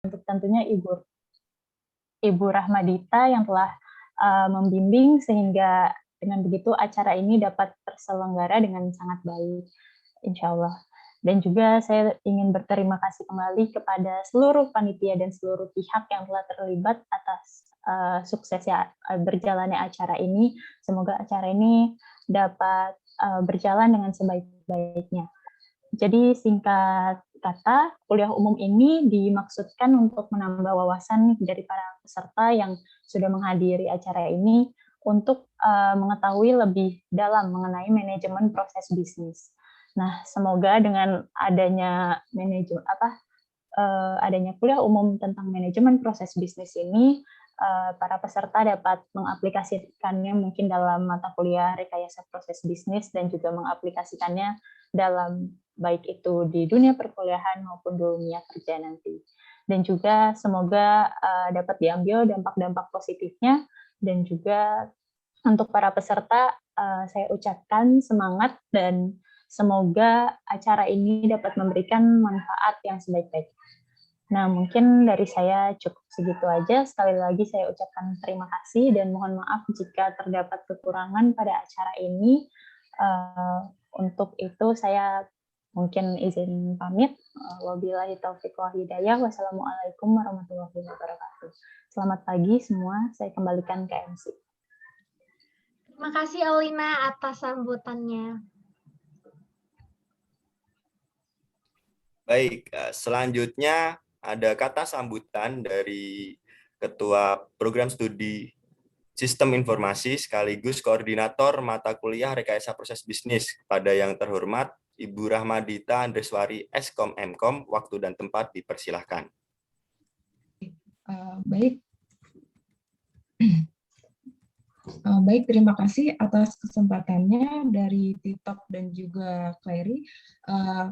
untuk tentunya Ibu Rahmadita yang telah membimbing sehingga dengan begitu acara ini dapat terselenggara dengan sangat baik, insya Allah. Dan juga saya ingin berterima kasih kembali kepada seluruh panitia dan seluruh pihak yang telah terlibat atas suksesnya berjalannya acara ini. Semoga acara ini dapat berjalan dengan sebaik-baiknya. Jadi singkat kata, kuliah umum ini dimaksudkan untuk menambah wawasan dari para peserta yang sudah menghadiri acara ini untuk mengetahui lebih dalam mengenai manajemen proses bisnis. Nah, semoga dengan adanya adanya kuliah umum tentang manajemen proses bisnis ini, para peserta dapat mengaplikasikannya mungkin dalam mata kuliah rekayasa proses bisnis dan juga mengaplikasikannya dalam baik itu di dunia perkuliahan maupun dunia kerja nanti. Dan juga semoga dapat diambil dampak-dampak positifnya, dan juga untuk para peserta saya ucapkan semangat dan semoga acara ini dapat memberikan manfaat yang sebaik-baiknya. Nah, mungkin dari saya cukup segitu aja. Sekali lagi saya ucapkan terima kasih dan mohon maaf jika terdapat kekurangan pada acara ini. Untuk itu saya mungkin izin pamit. Wabillahi taufiq wal hidayah. Wassalamualaikum warahmatullahi wabarakatuh. Selamat pagi semua. Saya kembalikan ke MC. Terima kasih Aulina atas sambutannya. Baik, selanjutnya ada kata sambutan dari Ketua Program Studi Sistem Informasi sekaligus Koordinator Mata Kuliah Rekayasa Proses Bisnis pada yang terhormat Ibu Rahmadita Andreswari Eskom Mkom. Waktu dan tempat dipersilahkan. Baik. Baik, terima kasih atas kesempatannya dari Titok dan juga Clary.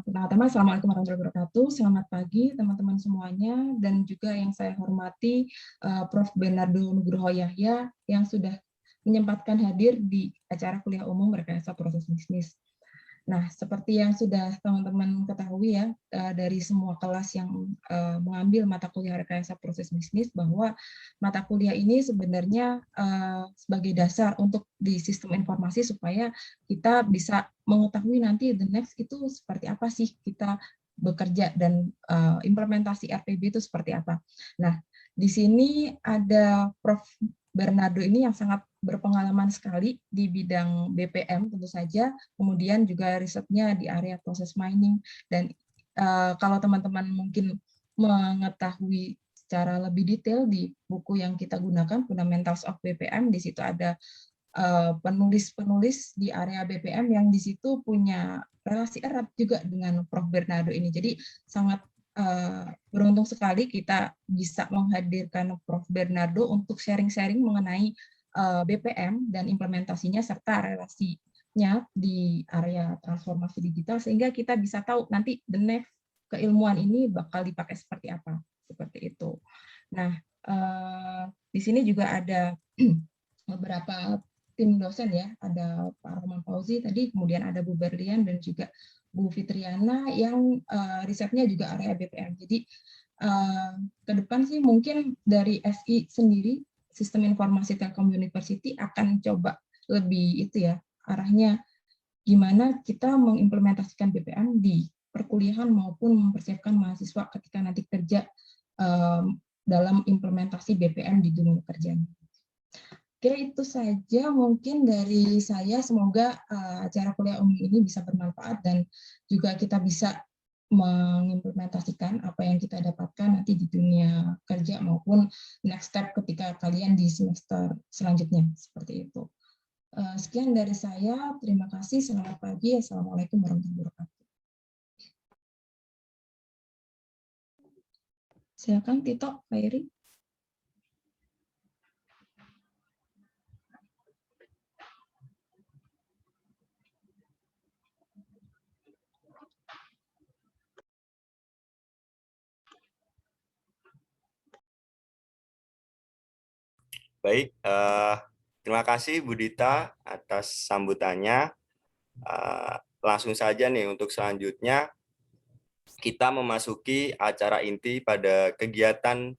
Pertama-tama, Assalamualaikum warahmatullahi wabarakatuh. Selamat pagi teman-teman semuanya, dan juga yang saya hormati Prof. Bernardo Nugroho Yahya yang sudah menyempatkan hadir di acara kuliah umum rekayasa proses bisnis. Nah, seperti yang sudah teman-teman ketahui ya, dari semua kelas yang mengambil mata kuliah rekayasa proses bisnis, bahwa mata kuliah ini sebenarnya sebagai dasar untuk di sistem informasi supaya kita bisa mengetahui nanti the next itu seperti apa sih kita bekerja dan implementasi RPB itu seperti apa. Nah, di sini ada Prof. Bernardo ini yang sangat berpengalaman sekali di bidang BPM tentu saja, kemudian juga risetnya di area proses mining, dan kalau teman-teman mungkin mengetahui secara lebih detail di buku yang kita gunakan, Fundamentals of BPM, di situ ada penulis-penulis di area BPM yang di situ punya relasi erat juga dengan Prof. Bernardo ini. Jadi sangat beruntung sekali kita bisa menghadirkan Prof. Bernardo untuk sharing-sharing mengenai BPM dan implementasinya serta relasinya di area transformasi digital, sehingga kita bisa tahu nanti the next keilmuan ini bakal dipakai seperti apa, seperti itu. Nah, di sini juga ada beberapa tim dosen ya, ada Pak Roman Fauzi tadi, kemudian ada Bu Berlian dan juga Bu Fitriana yang risetnya juga area BPM. Jadi ke depan sih mungkin dari SI sendiri, Sistem Informasi Telkom University akan coba lebih itu ya, arahnya gimana kita mengimplementasikan BPM di perkuliahan maupun mempersiapkan mahasiswa ketika nanti kerja dalam implementasi BPM di dunia kerjanya. Oke, itu saja mungkin dari saya. Semoga acara kuliah umum ini bisa bermanfaat dan juga kita bisa mengimplementasikan apa yang kita dapatkan nanti di dunia kerja maupun next step ketika kalian di semester selanjutnya, seperti itu. Sekian dari saya, terima kasih, selamat pagi, Assalamualaikum warahmatullahi wabarakatuh. Silakan Tito, Pak Iri. Baik, terima kasih Bu Dita atas sambutannya. Langsung saja nih untuk selanjutnya kita memasuki acara inti pada kegiatan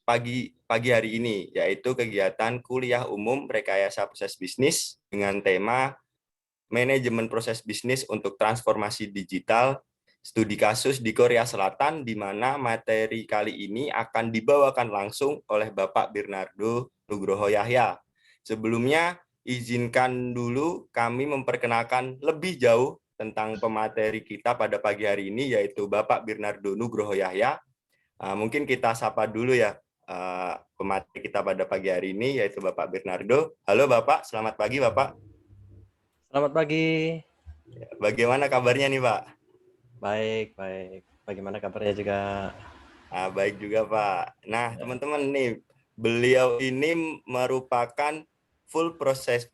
pagi hari ini, yaitu kegiatan kuliah umum rekayasa proses bisnis dengan tema manajemen proses bisnis untuk transformasi digital, studi kasus di Korea Selatan, di mana materi kali ini akan dibawakan langsung oleh Bapak Bernardo Nugroho Yahya. Sebelumnya, izinkan dulu kami memperkenalkan lebih jauh tentang pemateri kita pada pagi hari ini, yaitu Bapak Bernardo Nugroho Yahya. Mungkin kita sapa dulu ya pemateri kita pada pagi hari ini, yaitu Bapak Bernardo. Halo Bapak, selamat pagi Bapak. Selamat pagi. Bagaimana kabarnya nih Pak? Baik. Bagaimana kabarnya juga? Baik juga Pak. Nah teman-teman nih, beliau ini merupakan full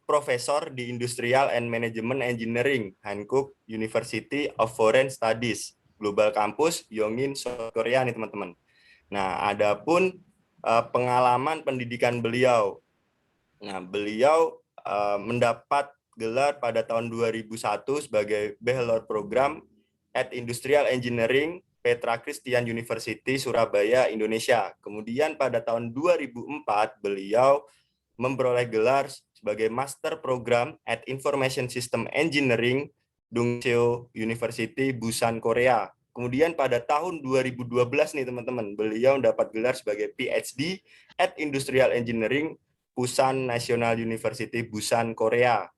profesor di Industrial and Management Engineering, Hankook University of Foreign Studies, Global Campus, Yongin, South Korea nih teman-teman. Nah, adapun pengalaman pendidikan beliau. Nah, beliau mendapat gelar pada tahun 2001 sebagai Bachelor Program at Industrial Engineering Petra Christian University Surabaya, Indonesia. Kemudian pada tahun 2004 beliau memperoleh gelar sebagai Master Program at Information System Engineering Dungseo University Busan, Korea. Kemudian pada tahun 2012 nih teman-teman, beliau mendapat gelar sebagai PhD at Industrial Engineering Busan National University Busan, Korea.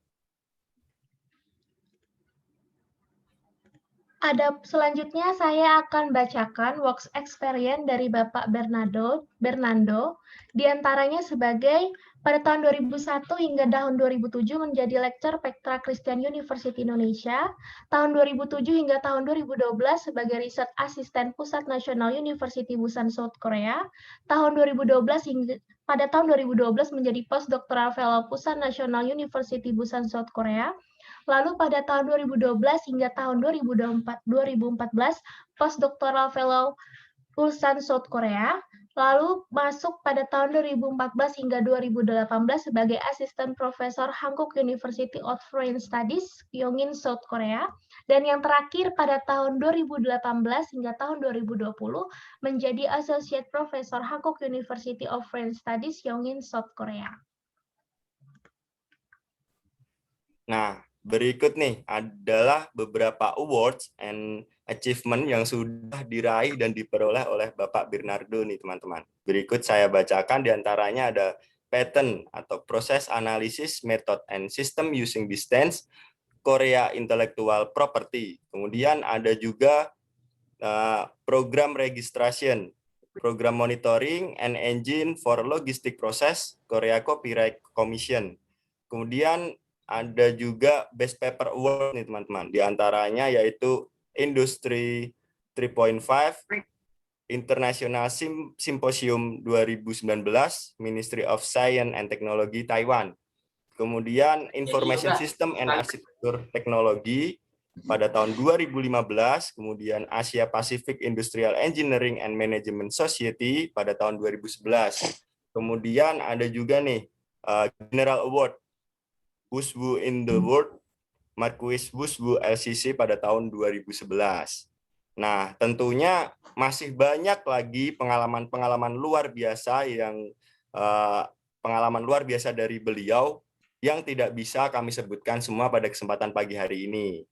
Selanjutnya saya akan bacakan work experience dari Bapak Bernardo, di antaranya sebagai pada tahun 2001 hingga tahun 2007 menjadi lecturer Petra Christian University Indonesia, tahun 2007 hingga tahun 2012 sebagai Research Assistant Pusat National University Busan, South Korea, tahun 2012 hingga pada tahun 2012 menjadi Postdoctoral Fellow Pusat National University Busan, South Korea. Lalu pada tahun 2012 hingga tahun 2014 Postdoctoral Fellow Busan, South Korea. Lalu masuk pada tahun 2014 hingga 2018 sebagai Assistant Professor Hankook University of Foreign Studies, Yongin, South Korea. Dan yang terakhir pada tahun 2018 hingga tahun 2020 menjadi Associate Professor Hankook University of Foreign Studies, Yongin, South Korea. Nah, berikut nih adalah beberapa awards and achievement yang sudah diraih dan diperoleh oleh Bapak Bernardo nih teman-teman. Berikut saya bacakan, diantaranya ada patent atau Process Analysis Method and System Using Distance Korea Intellectual Property. Kemudian ada juga program registration, program monitoring and engine for logistic process Korea Copyright Commission. Kemudian ada juga Best Paper Award nih teman-teman. Di antaranya yaitu Industry 3.5 International Symposium 2019 Ministry of Science and Technology Taiwan. Kemudian Information System and Architecture Technology pada tahun 2015, kemudian Asia Pacific Industrial Engineering and Management Society pada tahun 2011. Kemudian ada juga nih General Award Wushu in the World, Marquis Wushu LCC pada tahun 2011. Nah, tentunya masih banyak lagi pengalaman-pengalaman luar biasa dari beliau yang tidak bisa kami sebutkan semua pada kesempatan pagi hari ini.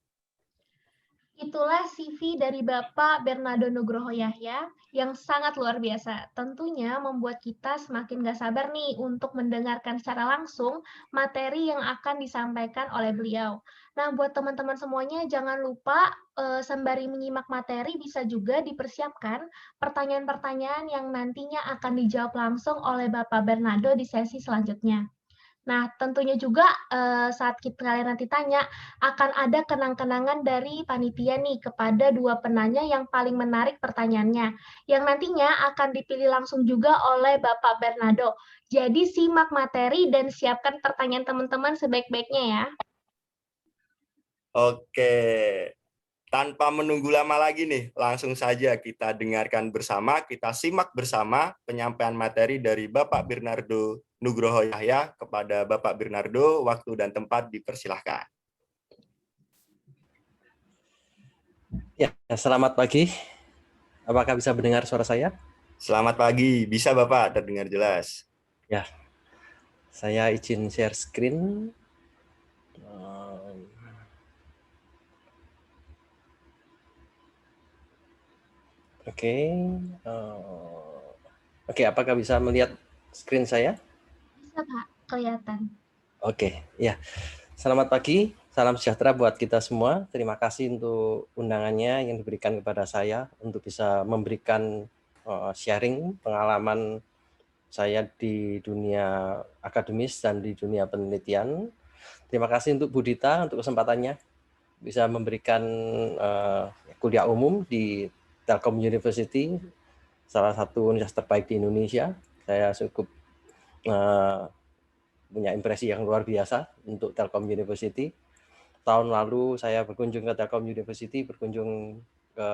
Itulah CV dari Bapak Bernardo Nugroho Yahya yang sangat luar biasa. Tentunya membuat kita semakin gak sabar nih untuk mendengarkan secara langsung materi yang akan disampaikan oleh beliau. Nah, buat teman-teman semuanya jangan lupa sembari menyimak materi bisa juga dipersiapkan pertanyaan-pertanyaan yang nantinya akan dijawab langsung oleh Bapak Bernardo di sesi selanjutnya. Nah, tentunya juga saat kalian nanti tanya, akan ada kenang-kenangan dari panitia nih kepada dua penanya yang paling menarik pertanyaannya, yang nantinya akan dipilih langsung juga oleh Bapak Bernardo. Jadi simak materi dan siapkan pertanyaan teman-teman sebaik-baiknya ya. Oke, tanpa menunggu lama lagi nih, langsung saja kita dengarkan bersama, kita simak bersama penyampaian materi dari Bapak Bernardo Nugroho Yahya. Kepada Bapak Bernardo, waktu dan tempat dipersilahkan. Ya, selamat pagi. Apakah bisa mendengar suara saya? Selamat pagi, bisa Bapak terdengar jelas. Ya, saya izin share screen. Um, Oke, Oke, apakah bisa melihat screen saya? Bisa, Pak, kelihatan. Oke, ya. Selamat pagi, salam sejahtera buat kita semua. Terima kasih untuk undangannya yang diberikan kepada saya untuk bisa memberikan sharing pengalaman saya di dunia akademis dan di dunia penelitian. Terima kasih untuk Bu Dita untuk kesempatannya bisa memberikan kuliah umum di Telkom University, salah satu universitas terbaik di Indonesia. Saya cukup punya impresi yang luar biasa untuk Telkom University. Tahun lalu saya berkunjung ke Telkom University, berkunjung ke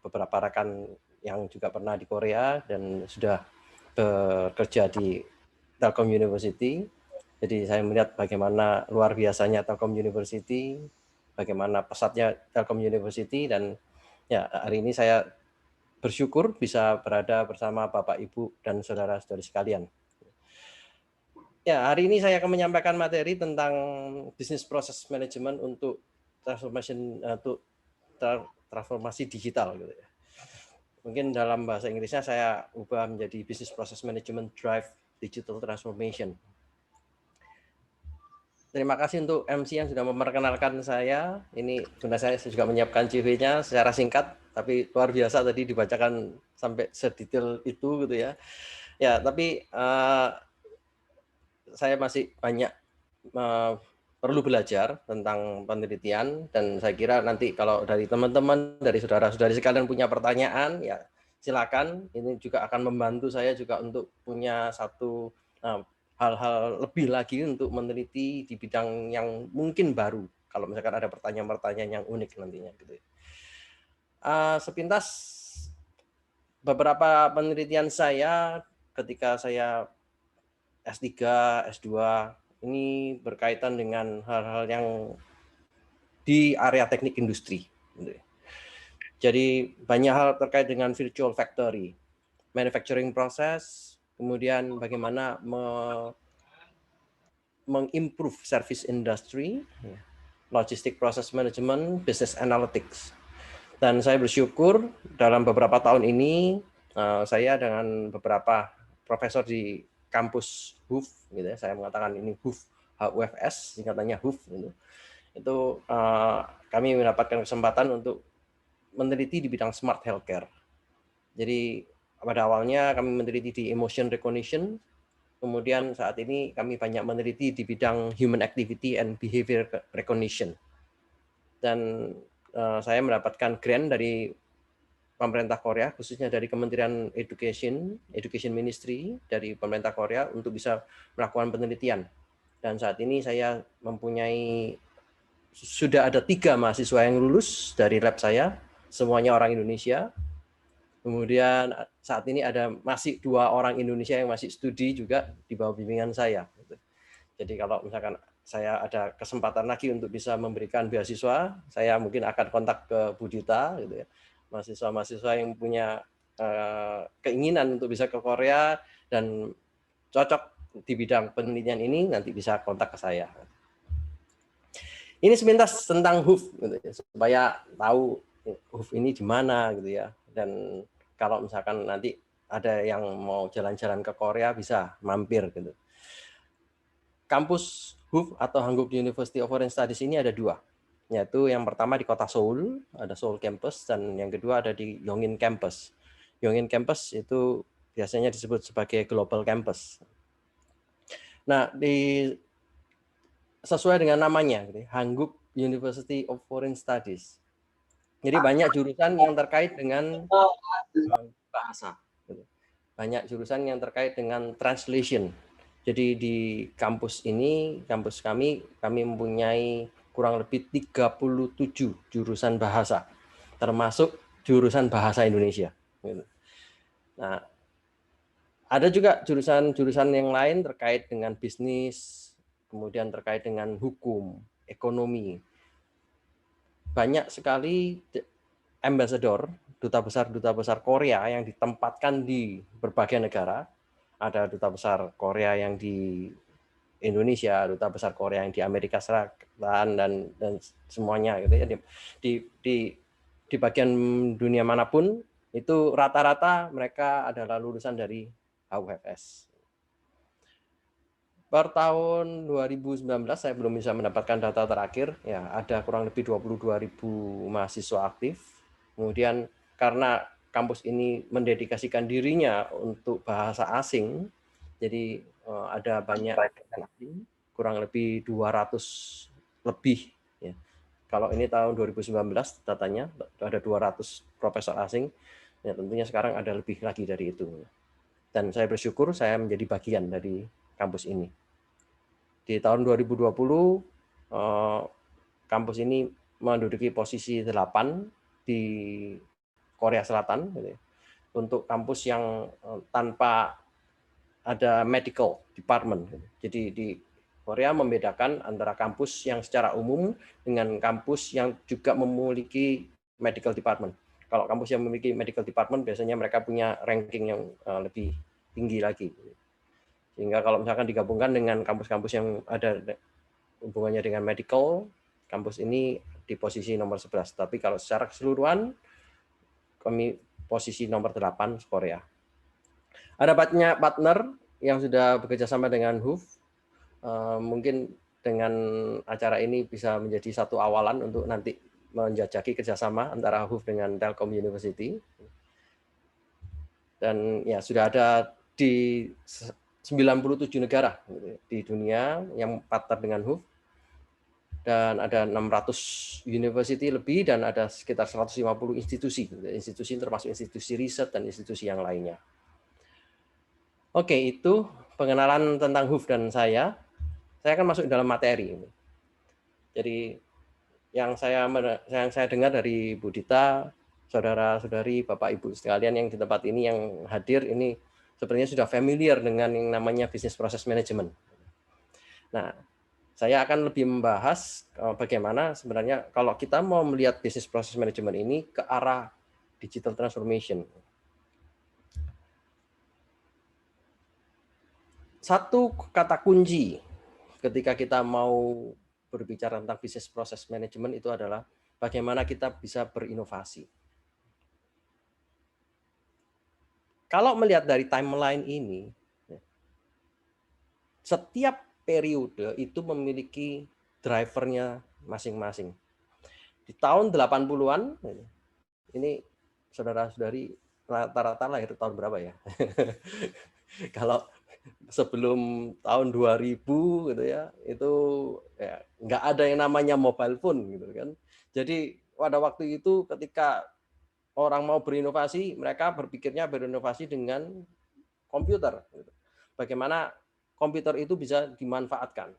beberapa rekan yang juga pernah di Korea dan sudah bekerja di Telkom University. Jadi saya melihat bagaimana luar biasanya Telkom University, bagaimana pesatnya Telkom University, dan ya hari ini saya bersyukur bisa berada bersama Bapak, Ibu, dan saudara-saudari sekalian. Ya, hari ini saya akan menyampaikan materi tentang business process management untuk transformasi digital gitu ya. Mungkin dalam bahasa Inggrisnya saya ubah menjadi business process management drive digital transformation. Terima kasih untuk MC yang sudah memperkenalkan saya. Ini sebenarnya saya juga menyiapkan CV-nya secara singkat, tapi luar biasa tadi dibacakan sampai sedetail itu gitu ya. Ya, tapi saya masih banyak perlu belajar tentang penelitian, dan saya kira nanti kalau dari teman-teman, dari saudara-saudari sekalian punya pertanyaan, ya silakan. Ini juga akan membantu saya juga untuk punya satu hal-hal lebih lagi untuk meneliti di bidang yang mungkin baru. Kalau misalkan ada pertanyaan-pertanyaan yang unik nantinya gitu. Sepintas beberapa penelitian saya ketika saya S3, S2 ini berkaitan dengan hal-hal yang di area teknik industri. Jadi banyak hal terkait dengan virtual factory, manufacturing process, kemudian bagaimana mengimprove service industry, logistic process management, business analytics. Dan saya bersyukur dalam beberapa tahun ini saya dengan beberapa profesor di kampus HUF, gitu ya, saya mengatakan ini HUF, HUFS, singkatannya HUF, gitu. Itu kami mendapatkan kesempatan untuk meneliti di bidang smart healthcare. Jadi pada awalnya kami meneliti di emotion recognition, kemudian saat ini kami banyak meneliti di bidang human activity and behavior recognition. Dan saya mendapatkan grant dari pemerintah Korea, khususnya dari Kementerian Education Ministry dari pemerintah Korea untuk bisa melakukan penelitian. Dan saat ini saya sudah ada 3 mahasiswa yang lulus dari lab saya, semuanya orang Indonesia. Kemudian saat ini ada masih 2 orang Indonesia yang masih studi juga di bawah bimbingan saya. Jadi kalau misalkan saya ada kesempatan lagi untuk bisa memberikan beasiswa, saya mungkin akan kontak ke Bu Dita, gitu ya. Mahasiswa-mahasiswa yang punya keinginan untuk bisa ke Korea dan cocok di bidang penelitian ini, nanti bisa kontak ke saya. Ini sepintas tentang HUF, gitu ya, supaya tahu HUF ini di mana, gitu ya. Dan kalau misalkan nanti ada yang mau jalan-jalan ke Korea bisa mampir, gitu. Kampus HUF atau Hankuk University of Foreign Studies ini ada 2, yaitu yang pertama di kota Seoul, ada Seoul Campus, dan yang kedua ada di Yongin Campus. Yongin Campus itu biasanya disebut sebagai Global Campus. Nah, sesuai dengan namanya, Hankuk University of Foreign Studies. Jadi banyak jurusan yang terkait dengan bahasa. Banyak jurusan yang terkait dengan translation. Jadi di kampus ini, kampus kami mempunyai kurang lebih 37 jurusan bahasa, termasuk jurusan bahasa Indonesia. Nah, ada juga jurusan-jurusan yang lain terkait dengan bisnis, kemudian terkait dengan hukum, ekonomi. Banyak sekali ambassador, duta besar Korea yang ditempatkan di berbagai negara. Ada duta besar Korea yang di Indonesia, duta besar Korea yang di Amerika Selatan dan semuanya gitu ya. Di bagian dunia manapun itu rata-rata mereka adalah lulusan dari HUFS. Per tahun 2019 saya belum bisa mendapatkan data terakhir, ya ada kurang lebih 22.000 mahasiswa aktif. Kemudian karena kampus ini mendedikasikan dirinya untuk bahasa asing, jadi ada banyak kurang lebih 200 lebih. Ya. Kalau ini tahun 2019 datanya ada 200 profesor asing, ya tentunya sekarang ada lebih lagi dari itu. Dan saya bersyukur saya menjadi bagian dari kampus ini. Di tahun 2020 kampus ini menduduki posisi 8 di Korea Selatan untuk kampus yang tanpa ada medical department. Jadi di Korea membedakan antara kampus yang secara umum dengan kampus yang juga memiliki medical department. Kalau kampus yang memiliki medical department biasanya mereka punya ranking yang lebih tinggi lagi. Sehingga kalau misalkan digabungkan dengan kampus-kampus yang ada hubungannya dengan medical, kampus ini di posisi nomor 11. Tapi kalau secara keseluruhan, kami posisi nomor 8 Korea. Ada banyak partner yang sudah bekerja sama dengan HUF. Mungkin dengan acara ini bisa menjadi satu awalan untuk nanti menjajaki kerjasama antara HUF dengan Telkom University. Dan ya sudah ada di 97 negara di dunia yang partner dengan HUF. Dan ada 600 university lebih dan ada sekitar 150 institusi. Institusi termasuk institusi riset dan institusi yang lainnya. Oke, itu pengenalan tentang HUF dan saya. Saya akan masuk dalam materi. Jadi yang saya dengar dari Bu Dita, saudara-saudari, Bapak Ibu sekalian yang di tempat ini yang hadir ini sebenarnya sudah familiar dengan yang namanya business process management. Nah, saya akan lebih membahas bagaimana sebenarnya kalau kita mau melihat business process management ini ke arah digital transformation. Satu kata kunci ketika kita mau berbicara tentang business process management itu adalah bagaimana kita bisa berinovasi. Kalau melihat dari timeline ini, setiap periode itu memiliki drivernya masing-masing. Di tahun 80-an, ini saudara-saudari rata-rata lahir tahun berapa ya? Kalau sebelum tahun 2000 gitu ya, itu ya nggak ada yang namanya mobile phone gitu kan. Jadi pada waktu itu ketika orang mau berinovasi, mereka berpikirnya berinovasi dengan komputer. Bagaimana komputer itu bisa dimanfaatkan.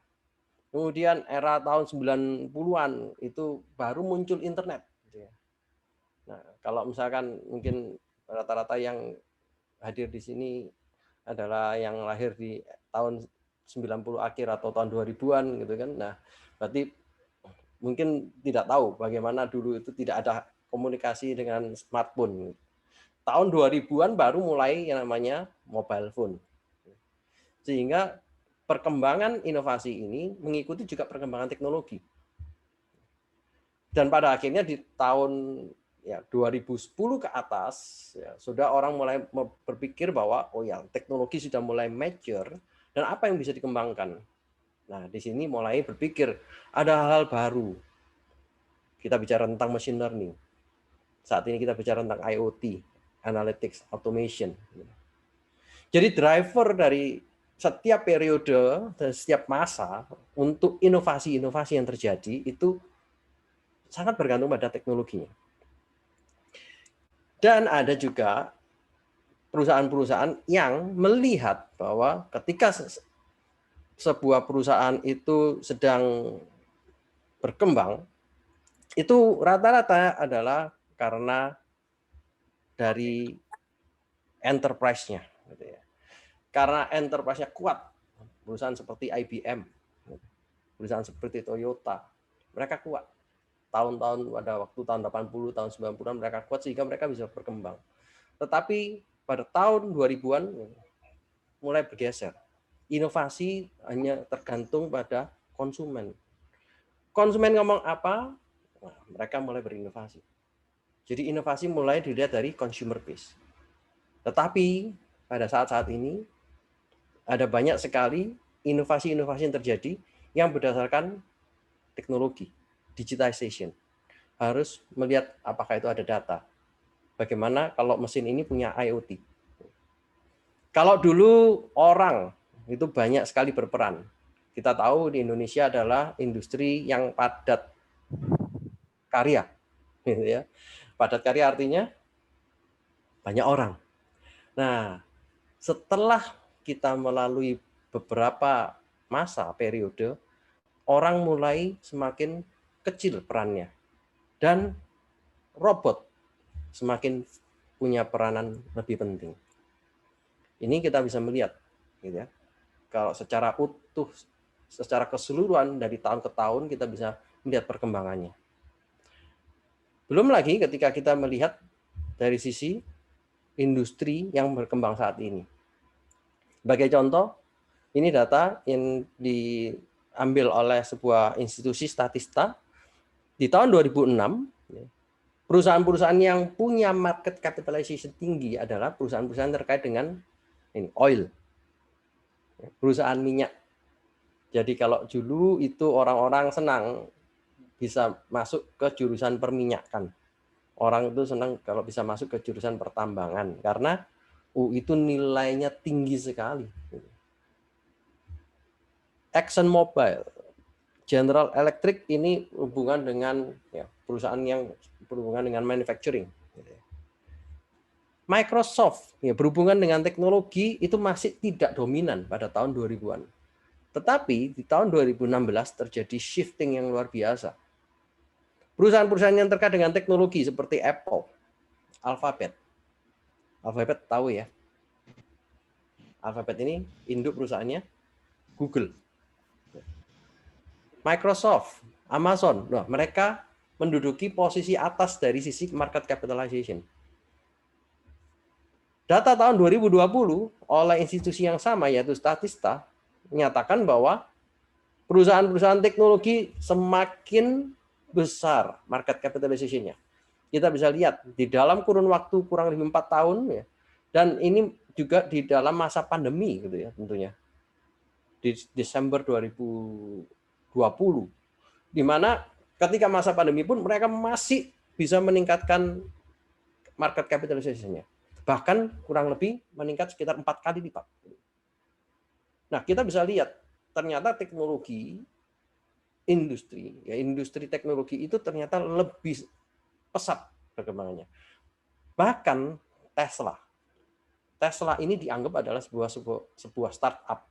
Kemudian era tahun 90-an itu baru muncul internet. Nah, kalau misalkan mungkin rata-rata yang hadir di sini adalah yang lahir di tahun 90 akhir atau tahun 2000-an gitu kan. Nah, berarti mungkin tidak tahu bagaimana dulu itu tidak ada komunikasi dengan smartphone. Tahun 2000-an baru mulai yang namanya mobile phone. Sehingga perkembangan inovasi ini mengikuti juga perkembangan teknologi. Dan pada akhirnya di tahun 2010 ke atas ya, sudah orang mulai berpikir bahwa oh ya teknologi sudah mulai mature dan apa yang bisa dikembangkan. Nah, di sini mulai berpikir ada hal-hal baru. Kita bicara tentang machine learning. Saat ini kita bicara tentang IoT, analytics, automation. Jadi driver dari setiap periode dan setiap masa untuk inovasi-inovasi yang terjadi itu sangat bergantung pada teknologinya. Dan ada juga perusahaan-perusahaan yang melihat bahwa ketika sebuah perusahaan itu sedang berkembang, itu rata-rata adalah karena dari enterprise-nya. Karena enterprise-nya kuat, perusahaan seperti IBM, perusahaan seperti Toyota, mereka kuat. tahun-tahun pada waktu tahun 80, tahun 90-an mereka kuat sehingga mereka bisa berkembang. Tetapi pada tahun 2000-an mulai bergeser. Inovasi hanya tergantung pada konsumen. Konsumen ngomong apa, nah, mereka mulai berinovasi. Jadi inovasi mulai dilihat dari consumer base. Tetapi pada saat-saat ini ada banyak sekali inovasi-inovasi yang terjadi yang berdasarkan teknologi, digitization. Harus melihat apakah itu ada data. Bagaimana kalau mesin ini punya IoT. Kalau dulu orang itu banyak sekali berperan. Kita tahu di Indonesia adalah industri yang padat karya. Gitu ya. Padat karya artinya banyak orang. Nah, setelah kita melalui beberapa masa periode, orang mulai semakin kecil perannya. Dan robot semakin punya peranan lebih penting. Ini kita bisa melihat, gitu ya. Kalau secara utuh, secara keseluruhan dari tahun ke tahun kita bisa melihat perkembangannya. Belum lagi ketika kita melihat dari sisi industri yang berkembang saat ini. Sebagai contoh, ini data yang diambil oleh sebuah institusi statista di tahun 2006. Perusahaan-perusahaan yang punya market capitalization tinggi adalah perusahaan-perusahaan terkait dengan oil, perusahaan minyak. Jadi kalau dulu itu orang-orang senang bisa masuk ke jurusan perminyakan. Orang itu senang kalau bisa masuk ke jurusan pertambangan karena itu nilainya tinggi sekali. ExxonMobil, General Electric ini hubungan dengan perusahaan yang berhubungan dengan manufacturing. Microsoft berhubungan dengan teknologi itu masih tidak dominan pada tahun 2000-an. Tetapi di tahun 2016 terjadi shifting yang luar biasa. Perusahaan-perusahaan yang terkait dengan teknologi seperti Apple, Alphabet tahu ya. Alphabet ini induk perusahaannya Google. Microsoft, Amazon, nah, mereka menduduki posisi atas dari sisi market capitalization. Data tahun 2020 oleh institusi yang sama yaitu Statista menyatakan bahwa perusahaan-perusahaan teknologi semakin besar market capitalization-nya. Kita bisa lihat di dalam kurun waktu kurang lebih 4 tahun ya, dan ini juga di dalam masa pandemi gitu ya tentunya. Di Desember 2020 di mana ketika masa pandemi pun mereka masih bisa meningkatkan market capitalization-nya. Bahkan kurang lebih meningkat sekitar 4 kali lipat. Nah, kita bisa lihat ternyata teknologi industri teknologi itu ternyata lebih pesat perkembangannya. Bahkan Tesla ini dianggap adalah sebuah startup.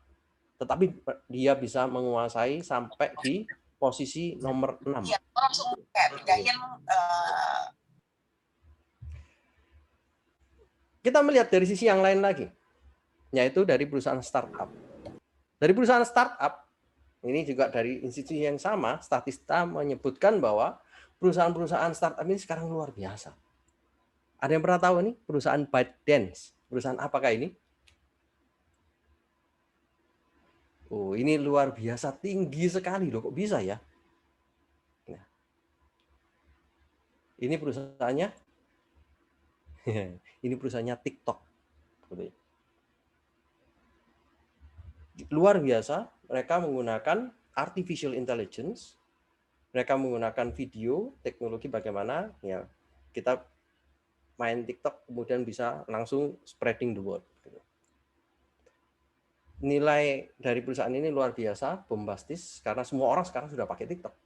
Tetapi dia bisa menguasai sampai di posisi nomor 6. Iya, langsung kayak pindahin. Kita melihat dari sisi yang lain lagi, yaitu dari perusahaan startup. Dari perusahaan startup, ini juga dari institusi yang sama, Statista menyebutkan bahwa perusahaan-perusahaan startup ini sekarang luar biasa. Ada yang pernah tahu ini? Perusahaan ByteDance. Perusahaan apakah ini? Oh, ini luar biasa tinggi sekali loh, kok bisa ya? Nah, ini perusahaannya, ini perusahaannya TikTok. Luar biasa, mereka menggunakan artificial intelligence, mereka menggunakan video, teknologi bagaimana ya kita main TikTok kemudian bisa langsung spreading the word. Nilai dari perusahaan ini luar biasa, bombastis, karena semua orang sekarang sudah pakai TikTok.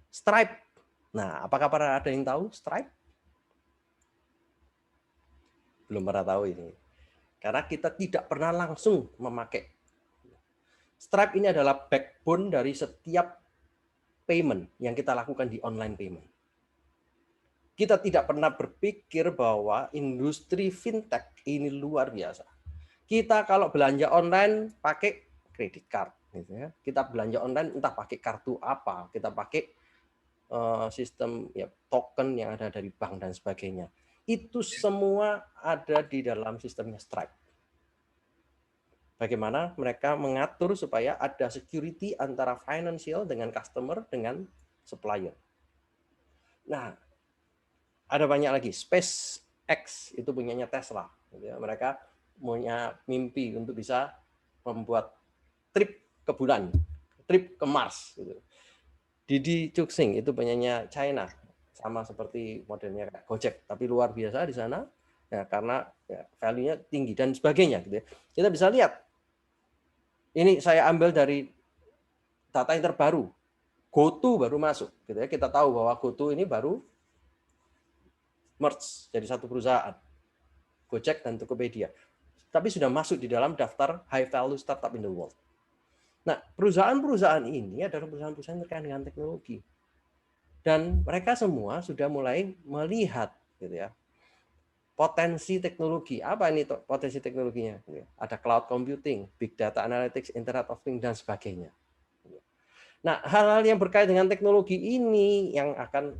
Stripe. Nah, apakah ada yang tahu Stripe? Belum pernah tahu ini. Karena kita tidak pernah langsung memakai. Stripe ini adalah backbone dari setiap payment yang kita lakukan di online payment. Kita tidak pernah berpikir bahwa industri fintech ini luar biasa. Kita kalau belanja online pakai credit card, gitu ya. Kita belanja online entah pakai kartu apa, kita pakai sistem ya token yang ada dari bank dan sebagainya. Itu semua ada di dalam sistemnya Stripe. Bagaimana mereka mengatur supaya ada security antara financial dengan customer dengan supplier. Nah, ada banyak lagi. SpaceX itu punyanya Tesla. Mereka punya mimpi untuk bisa membuat trip ke bulan, trip ke Mars. Didi Chuxing itu punyanya China, sama seperti modelnya kayak Gojek, tapi luar biasa di sana ya, karena ya, value-nya tinggi dan sebagainya. Gitu ya. Kita bisa lihat, ini saya ambil dari data yang terbaru. GoTo baru masuk. Gitu ya. Kita tahu bahwa GoTo ini baru merge jadi satu perusahaan, Gojek dan Tokopedia. Tapi sudah masuk di dalam daftar high value startup in the world. Nah, perusahaan-perusahaan ini adalah perusahaan-perusahaan terkait dengan teknologi. Dan mereka semua sudah mulai melihat gitu ya, potensi teknologi. Apa ini potensi teknologinya? Ada cloud computing, big data analytics, internet of things, dan sebagainya. Nah, hal-hal yang berkait dengan teknologi ini yang akan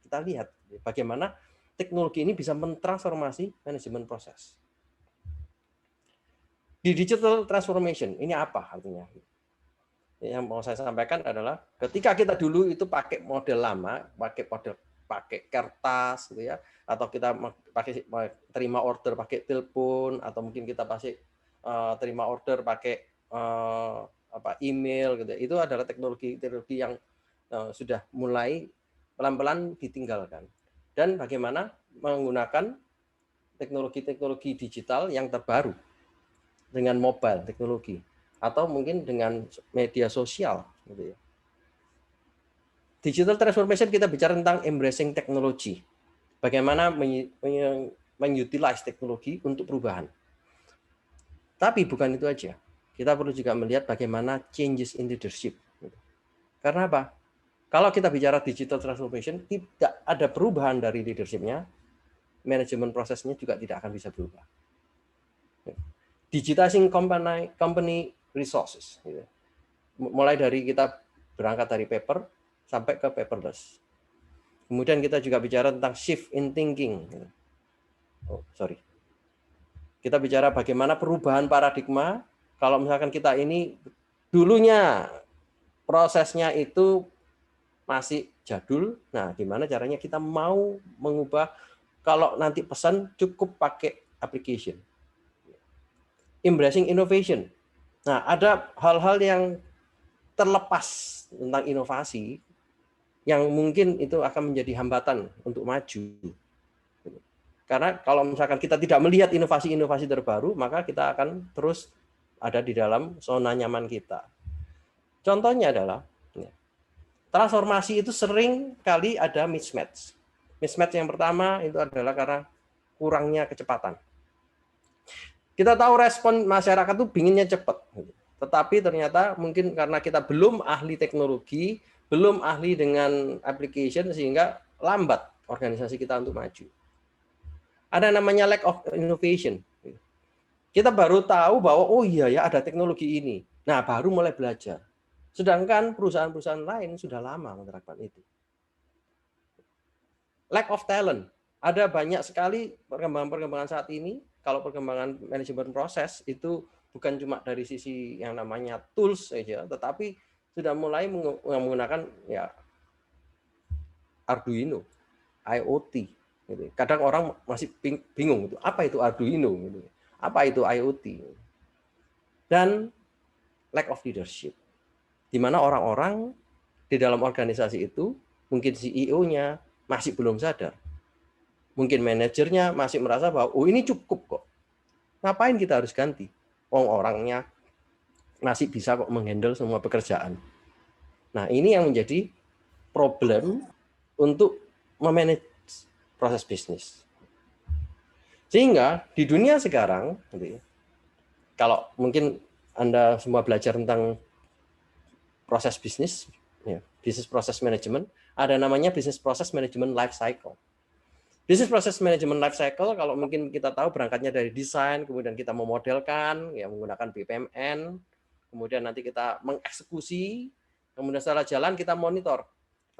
kita lihat. Bagaimana teknologi ini bisa mentransformasi manajemen proses. Di digital transformation, ini apa artinya? Yang mau saya sampaikan adalah ketika kita dulu itu pakai model lama, pakai kertas gitu ya, atau kita pakai terima order pakai telepon, atau mungkin kita pakai terima order pakai email gitu. Itu adalah teknologi yang sudah mulai pelan-pelan ditinggalkan. Dan bagaimana menggunakan teknologi digital yang terbaru dengan mobile teknologi, atau mungkin dengan media sosial. Gitu ya. Digital transformation kita bicara tentang embracing technology. Bagaimana mengutilize teknologi untuk perubahan. Tapi bukan itu aja. Kita perlu juga melihat bagaimana changes in leadership. Karena apa? Kalau kita bicara digital transformation, tidak ada perubahan dari leadership-nya, manajemen prosesnya juga tidak akan bisa berubah. Digitizing company resources. Mulai dari kita berangkat dari paper sampai ke paperless. Kemudian kita juga bicara tentang shift in thinking. Kita bicara bagaimana perubahan paradigma. Kalau misalkan kita ini dulunya prosesnya itu masih jadul, nah gimana caranya kita mau mengubah, kalau nanti pesan cukup pakai application. Embracing innovation. Nah, ada hal-hal yang terlepas tentang inovasi yang mungkin itu akan menjadi hambatan untuk maju. Karena kalau misalkan kita tidak melihat inovasi-inovasi terbaru, maka kita akan terus ada di dalam zona nyaman kita. Contohnya adalah transformasi itu sering kali ada mismatch. Mismatch yang pertama itu adalah karena kurangnya kecepatan. Kita tahu respon masyarakat itu pinginnya cepat. Tetapi ternyata mungkin karena kita belum ahli teknologi, belum ahli dengan application, sehingga lambat organisasi kita untuk maju. Ada namanya lack of innovation. Kita baru tahu bahwa oh iya ya ada teknologi ini. Nah, baru mulai belajar. Sedangkan perusahaan-perusahaan lain sudah lama menerapkan itu. Lack of talent. Ada banyak sekali perkembangan-perkembangan saat ini. Kalau perkembangan manajemen proses itu bukan cuma dari sisi yang namanya tools saja, tetapi sudah mulai menggunakan ya Arduino, IoT. Gitu. Kadang orang masih bingung itu apa itu Arduino, gitu. Apa itu IoT, dan lack of leadership, di mana orang-orang di dalam organisasi itu mungkin CEO-nya masih belum sadar. Mungkin manajernya masih merasa bahwa oh ini cukup kok. Ngapain kita harus ganti? Orangnya masih bisa kok menghandle semua pekerjaan. Nah, ini yang menjadi problem untuk memanage proses bisnis. Sehingga di dunia sekarang, kalau mungkin Anda semua belajar tentang proses bisnis, ya, business process management, ada namanya business process management life cycle. Business process management life cycle, kalau mungkin kita tahu berangkatnya dari desain, kemudian kita memodelkan, ya menggunakan BPMN, kemudian nanti kita mengeksekusi, kemudian setelah jalan kita monitor.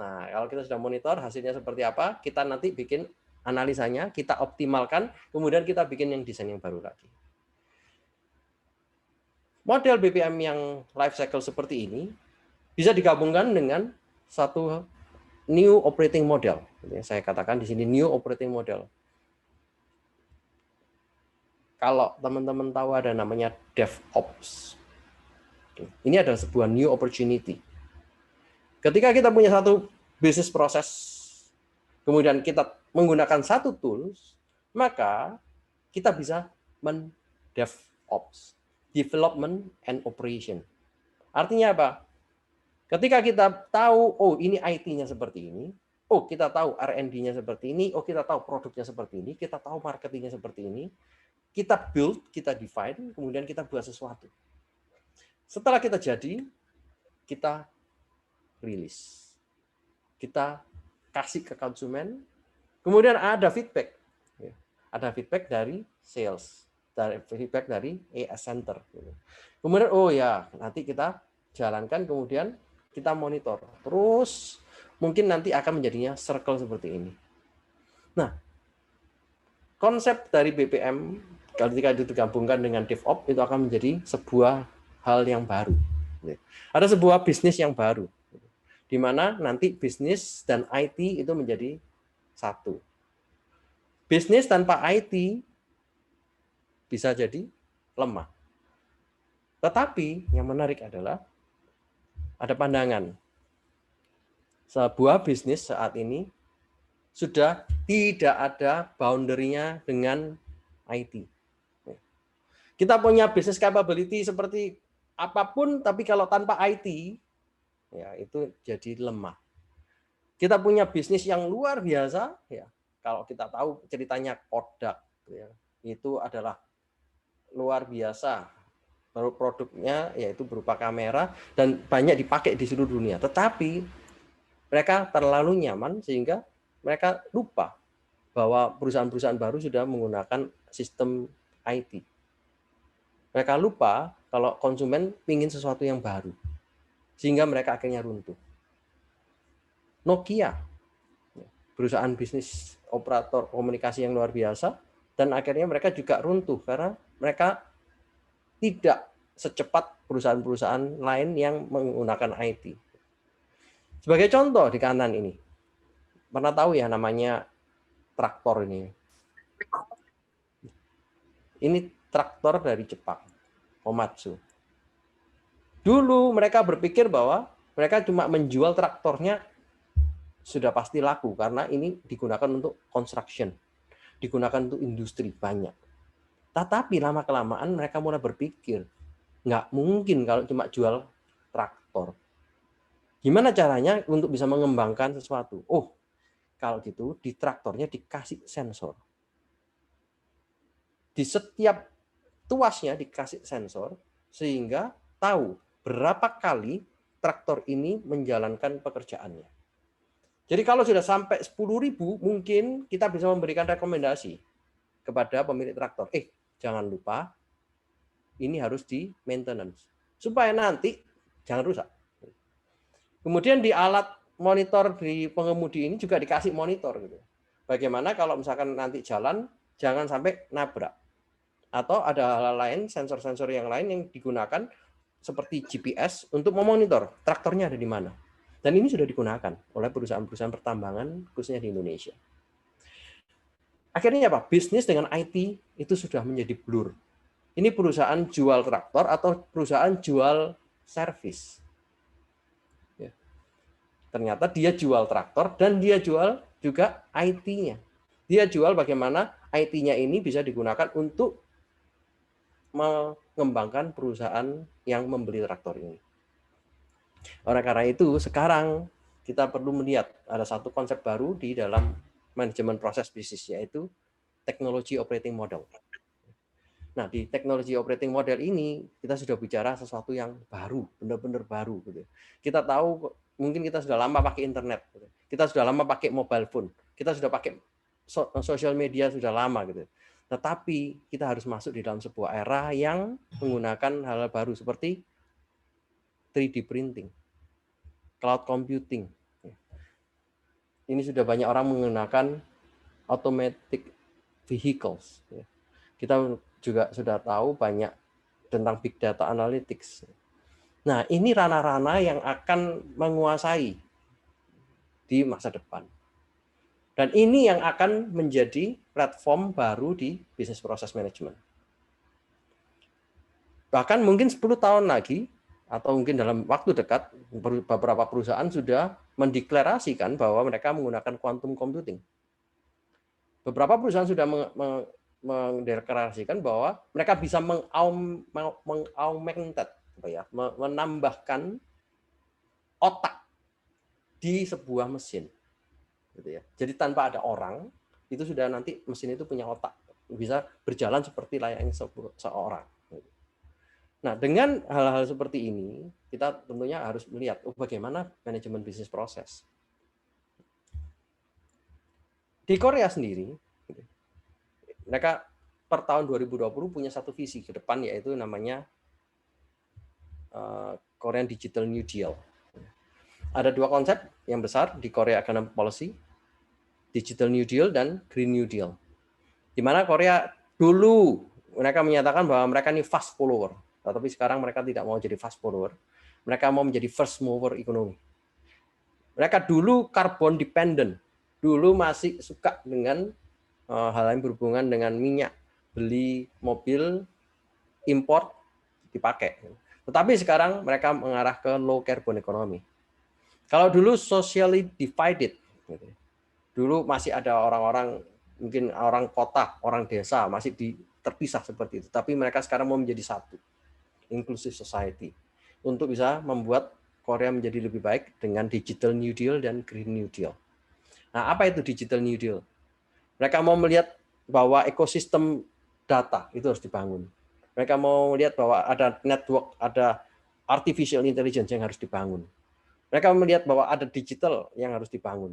Nah, kalau kita sudah monitor hasilnya seperti apa, kita nanti bikin analisanya, kita optimalkan, kemudian kita bikin yang desain yang baru lagi. Model BPM yang life cycle seperti ini bisa digabungkan dengan satu new operating model. Saya katakan di sini new operating model. Kalau teman-teman tahu ada namanya DevOps. Ini adalah sebuah new opportunity. Ketika kita punya satu bisnis proses, kemudian kita menggunakan satu tools, maka kita bisa men-DevOps, development and operation. Artinya apa? Ketika kita tahu, oh ini IT-nya seperti ini, oh kita tahu R&D-nya seperti ini, oh kita tahu produknya seperti ini, kita tahu marketingnya seperti ini, kita build, kita define, kemudian kita buat sesuatu. Setelah kita jadi, kita rilis. Kita kasih ke konsumen, kemudian ada feedback. Ada feedback dari sales, dari feedback dari AS Center. Kemudian, oh ya, nanti kita jalankan, kemudian kita monitor. Terus, mungkin nanti akan menjadinya circle seperti ini. Nah, konsep dari BPM, ketika itu digabungkan dengan DevOps, itu akan menjadi sebuah hal yang baru. Ada sebuah bisnis yang baru, di mana nanti bisnis dan IT itu menjadi satu. Bisnis tanpa IT bisa jadi lemah. Tetapi yang menarik adalah ada pandangan. Sebuah bisnis saat ini sudah tidak ada boundary-nya dengan IT. Kita punya business capability seperti apapun, tapi kalau tanpa IT, ya itu jadi lemah. Kita punya bisnis yang luar biasa, ya kalau kita tahu ceritanya Kodak, ya, itu adalah luar biasa. Produknya yaitu berupa kamera dan banyak dipakai di seluruh dunia. Tetapi mereka terlalu nyaman sehingga mereka lupa bahwa perusahaan-perusahaan baru sudah menggunakan sistem IT. Mereka lupa kalau konsumen ingin sesuatu yang baru, sehingga mereka akhirnya runtuh. Nokia, perusahaan bisnis operator komunikasi yang luar biasa, dan akhirnya mereka juga runtuh karena mereka tidak secepat perusahaan-perusahaan lain yang menggunakan IT. Sebagai contoh di kanan ini, pernah tahu ya namanya traktor ini? Ini traktor dari Jepang, Komatsu. Dulu mereka berpikir bahwa mereka cuma menjual traktornya sudah pasti laku karena ini digunakan untuk construction, digunakan untuk industri banyak. Tetapi lama-kelamaan mereka mulai berpikir, nggak mungkin kalau cuma jual traktor. Gimana caranya untuk bisa mengembangkan sesuatu? Oh, kalau gitu di traktornya dikasih sensor. Di setiap tuasnya dikasih sensor sehingga tahu berapa kali traktor ini menjalankan pekerjaannya. Jadi kalau sudah sampai 10.000, mungkin kita bisa memberikan rekomendasi kepada pemilik traktor. Jangan lupa, ini harus di maintenance. Supaya nanti jangan rusak. Kemudian di alat monitor di pengemudi ini juga dikasih monitor. Gitu. Bagaimana kalau misalkan nanti jalan, jangan sampai nabrak. Atau ada hal lain, sensor-sensor yang lain yang digunakan seperti GPS untuk memonitor traktornya ada di mana. Dan ini sudah digunakan oleh perusahaan-perusahaan pertambangan khususnya di Indonesia. Akhirnya apa? Bisnis dengan IT itu sudah menjadi blur. Ini perusahaan jual traktor atau perusahaan jual servis. Ya. Ternyata dia jual traktor dan dia jual juga IT-nya. Dia jual bagaimana IT-nya ini bisa digunakan untuk mengembangkan perusahaan yang membeli traktor ini. Oleh karena itu, sekarang kita perlu melihat ada satu konsep baru di dalam manajemen proses bisnis, yaitu teknologi operating model. Nah, di teknologi operating model ini, kita sudah bicara sesuatu yang baru, benar-benar baru. Gitu. Kita tahu, mungkin kita sudah lama pakai internet, gitu. Kita sudah lama pakai mobile phone, kita sudah pakai sosial media sudah lama. Gitu. Tetapi kita harus masuk di dalam sebuah era yang menggunakan hal baru seperti 3D printing, cloud computing. ini sudah banyak orang menggunakan automatic vehicles. Kita juga sudah tahu banyak tentang big data analytics. Nah, ini ranah-ranah yang akan menguasai di masa depan. Dan ini yang akan menjadi platform baru di business process management. Bahkan mungkin 10 tahun lagi, atau mungkin dalam waktu dekat, beberapa perusahaan sudah mendeklarasikan bahwa mereka menggunakan quantum computing. Beberapa perusahaan sudah mendeklarasikan bahwa mereka bisa menambahkan otak di sebuah mesin. Gitu ya. Jadi tanpa ada orang, itu sudah nanti mesin itu punya otak, bisa berjalan seperti layaknya seorang. Nah, dengan hal-hal seperti ini, kita tentunya harus melihat bagaimana manajemen bisnis proses. Di Korea sendiri, mereka per tahun 2020 punya satu visi ke depan, yaitu namanya Korean Digital New Deal. Ada dua konsep yang besar di Korea Economic Policy, Digital New Deal dan Green New Deal. Di mana Korea dulu mereka menyatakan bahwa mereka ini fast follower, tetapi sekarang mereka tidak mau jadi fast follower, mereka mau menjadi first mover ekonomi. Mereka dulu carbon dependent, dulu masih suka dengan hal yang berhubungan dengan minyak, beli mobil, import, dipakai. Tetapi sekarang mereka mengarah ke low carbon economy. Kalau dulu socially divided, dulu masih ada orang-orang, mungkin orang kota, orang desa, masih terpisah seperti itu. Tapi mereka sekarang mau menjadi satu, inclusive society, untuk bisa membuat Korea menjadi lebih baik dengan Digital New Deal dan Green New Deal. Nah, apa itu Digital New Deal? Mereka mau melihat bahwa ekosistem data itu harus dibangun. Mereka mau melihat bahwa ada network, ada artificial intelligence yang harus dibangun. Mereka melihat bahwa ada digital yang harus dibangun.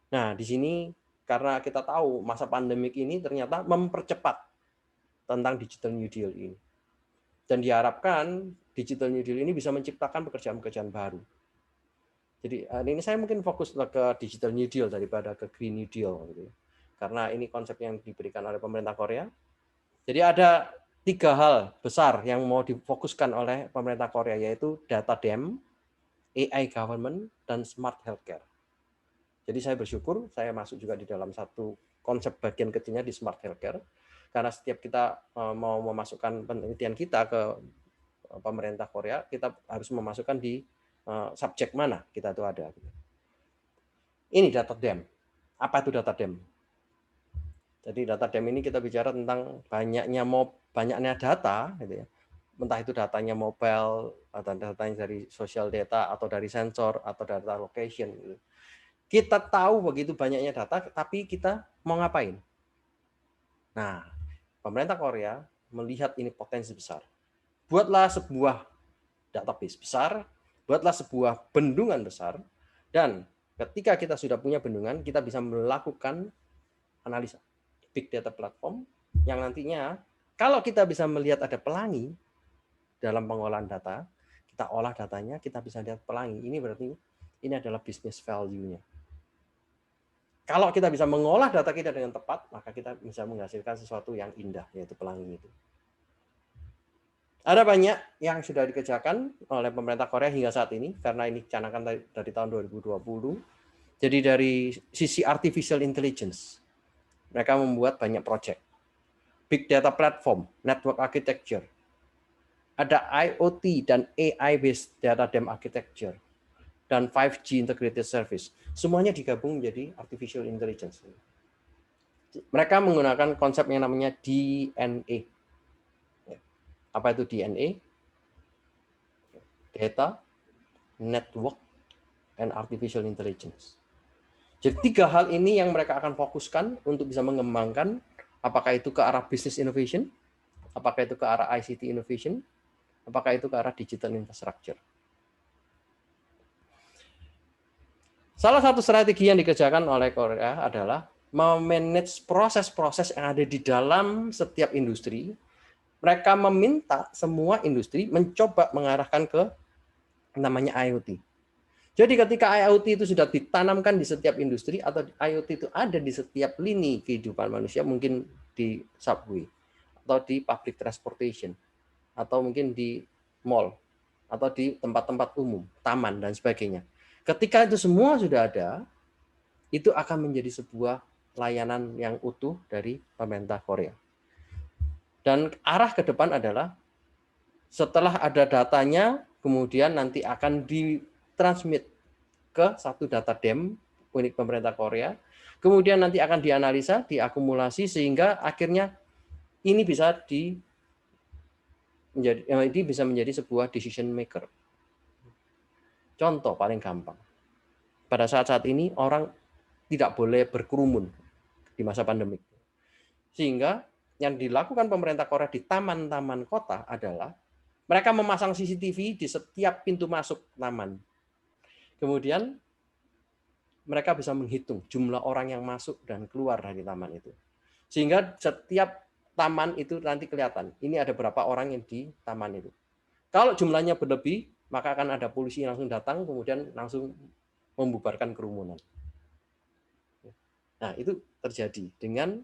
Nah, di sini karena kita tahu masa pandemik ini ternyata mempercepat tentang Digital New Deal ini. Dan diharapkan Digital New Deal ini bisa menciptakan pekerjaan-pekerjaan baru. Jadi ini saya mungkin fokus ke Digital New Deal daripada ke Green New Deal. Karena ini konsep yang diberikan oleh pemerintah Korea. Jadi ada 3 hal besar yang mau difokuskan oleh pemerintah Korea, yaitu data dam, AI government, dan smart healthcare. Jadi saya bersyukur saya masuk juga di dalam satu konsep bagian kecilnya di smart healthcare, karena setiap kita mau memasukkan penelitian kita ke pemerintah Korea, kita harus memasukkan di subjek mana kita itu ada. Ini data dam. Apa itu data dam? Jadi data dam ini kita bicara tentang banyaknya data, gitu ya. Entah itu datanya mobile, atau datanya dari social data, atau dari sensor, atau data location. Gitu. Kita tahu begitu banyaknya data, tapi kita mau ngapain? Nah, pemerintah Korea melihat ini potensi besar. Buatlah sebuah database besar, buatlah sebuah bendungan besar, dan ketika kita sudah punya bendungan, kita bisa melakukan analisa. Big data platform yang nantinya kalau kita bisa melihat ada pelangi dalam pengolahan data, kita olah datanya, kita bisa lihat pelangi. Ini berarti ini adalah business value-nya. Kalau kita bisa mengolah data kita dengan tepat, maka kita bisa menghasilkan sesuatu yang indah, yaitu pelangi itu. Ada banyak yang sudah dikerjakan oleh pemerintah Korea hingga saat ini, karena ini canangkan dari tahun 2020. Jadi dari sisi artificial intelligence, mereka membuat banyak proyek. Big data platform, network architecture, ada IoT dan AI-based data dam architecture, dan 5G integrated service. Semuanya digabung menjadi artificial intelligence. Mereka menggunakan konsep yang namanya DNA. Apa itu DNA? Data, network, and artificial intelligence. Jadi 3 hal ini yang mereka akan fokuskan untuk bisa mengembangkan, apakah itu ke arah business innovation, apakah itu ke arah ICT innovation, apakah itu ke arah digital infrastructure. Salah satu strategi yang dikerjakan oleh Korea adalah memanage proses-proses yang ada di dalam setiap industri. Mereka meminta semua industri mencoba mengarahkan ke namanya IoT. Jadi ketika IoT itu sudah ditanamkan di setiap industri atau IoT itu ada di setiap lini kehidupan manusia, mungkin di subway atau di public transportation atau mungkin di mall atau di tempat-tempat umum, taman dan sebagainya. Ketika itu semua sudah ada, itu akan menjadi sebuah layanan yang utuh dari pemerintah Korea. Dan arah ke depan adalah setelah ada datanya, kemudian nanti akan ditransmit ke satu data dam milik pemerintah Korea, kemudian nanti akan dianalisa, diakumulasi sehingga akhirnya ini bisa menjadi sebuah decision maker. Contoh paling gampang, pada saat ini orang tidak boleh berkerumun di masa pandemi, sehingga yang dilakukan pemerintah Korea di taman-taman kota adalah mereka memasang CCTV di setiap pintu masuk taman. Kemudian mereka bisa menghitung jumlah orang yang masuk dan keluar dari taman itu. Sehingga setiap taman itu nanti kelihatan, ini ada berapa orang yang di taman itu. Kalau jumlahnya berlebih, maka akan ada polisi yang langsung datang, kemudian langsung membubarkan kerumunan. Nah, itu terjadi dengan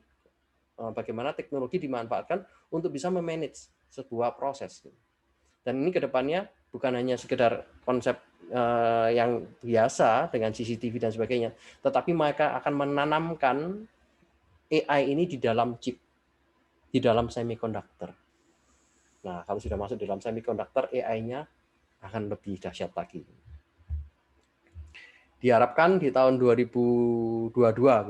bagaimana teknologi dimanfaatkan untuk bisa memanage sebuah proses. Dan ini kedepannya bukan hanya sekedar konsep yang biasa dengan CCTV dan sebagainya, tetapi mereka akan menanamkan AI ini di dalam chip, di dalam semikonduktor. Nah, kalau sudah masuk di dalam semikonduktor, AI-nya akan lebih dahsyat lagi. Diharapkan di tahun 2022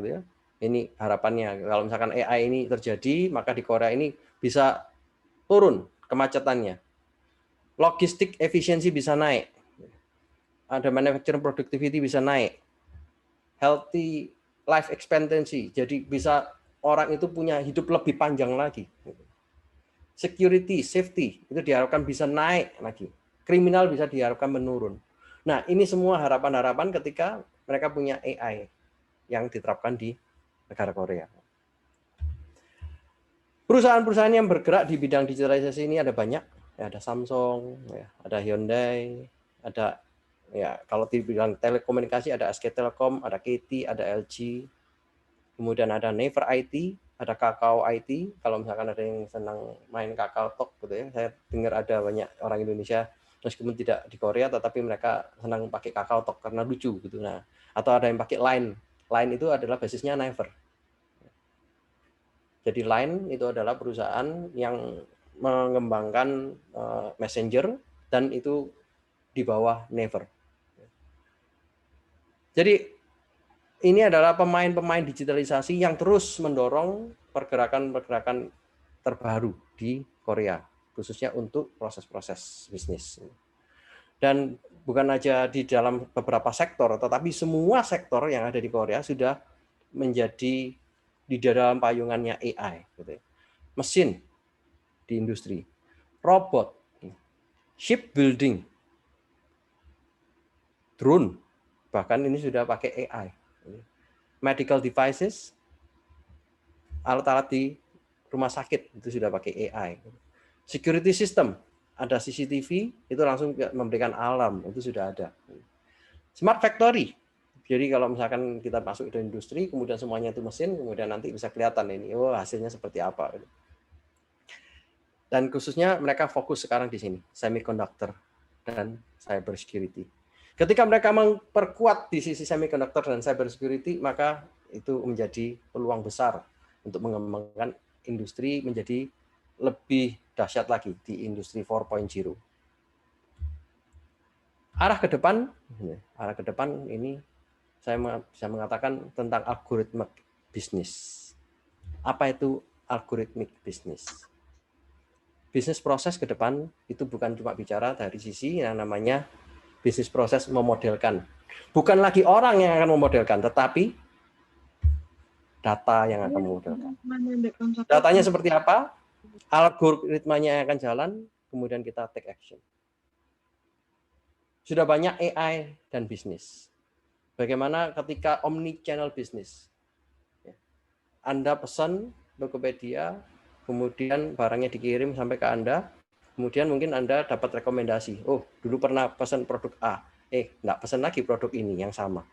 gitu ya. Ini harapannya, kalau misalkan AI ini terjadi, maka di Korea ini bisa turun kemacetannya. Logistik efisiensi bisa naik. Ada manufacturing productivity bisa naik. Healthy life expectancy, jadi bisa orang itu punya hidup lebih panjang lagi. Security, safety, itu diharapkan bisa naik lagi. Kriminal bisa diharapkan menurun. Nah, ini semua harapan-harapan ketika mereka punya AI yang diterapkan di negara Korea. Perusahaan-perusahaan yang bergerak di bidang digitalisasi ini ada banyak. Ya, ada Samsung, ya, ada Hyundai, ada ya kalau di bidang telekomunikasi ada SK Telkom, ada KT, ada LG, kemudian ada Naver IT, ada Kakao IT. Kalau misalkan ada yang senang main Kakao Talk gitu ya, saya dengar ada banyak orang Indonesia meskipun tidak di Korea, tetapi mereka senang pakai Kakao Talk karena lucu gitu. Nah, atau ada yang pakai Line. Line itu adalah basisnya Naver. Jadi Line itu adalah perusahaan yang mengembangkan messenger dan itu di bawah Naver. Jadi ini adalah pemain-pemain digitalisasi yang terus mendorong pergerakan-pergerakan terbaru di Korea, khususnya untuk proses-proses bisnis. Dan bukan saja di dalam beberapa sektor, tetapi semua sektor yang ada di Korea sudah menjadi di dalam payungannya AI. Mesin di industri, robot, shipbuilding, drone, bahkan ini sudah pakai AI. Medical devices, alat-alat di rumah sakit itu sudah pakai AI. Security system, ada CCTV, itu langsung memberikan alarm, itu sudah ada. Smart factory, jadi kalau misalkan kita masuk ke industri, kemudian semuanya itu mesin, kemudian nanti bisa kelihatan ini, oh hasilnya seperti apa. Dan khususnya mereka fokus sekarang di sini, semiconductor dan cyber security. Ketika mereka memperkuat di sisi semiconductor dan cyber security, maka itu menjadi peluang besar untuk mengembangkan industri menjadi lebih dahsyat lagi di industri 4.0. Arah ke depan ini saya bisa mengatakan tentang algoritma bisnis. Apa itu algoritmik bisnis? Bisnis proses ke depan itu bukan cuma bicara dari sisi yang namanya bisnis proses memodelkan. Bukan lagi orang yang akan memodelkan, tetapi data yang akan memodelkan. Datanya seperti apa? Algoritmanya yang akan jalan, kemudian kita take action. Sudah banyak AI dan bisnis. Bagaimana ketika omni-channel bisnis? Anda pesan Tokopedia, kemudian barangnya dikirim sampai ke Anda, kemudian mungkin Anda dapat rekomendasi. Oh, dulu pernah pesan produk A, nggak pesan lagi produk ini yang sama.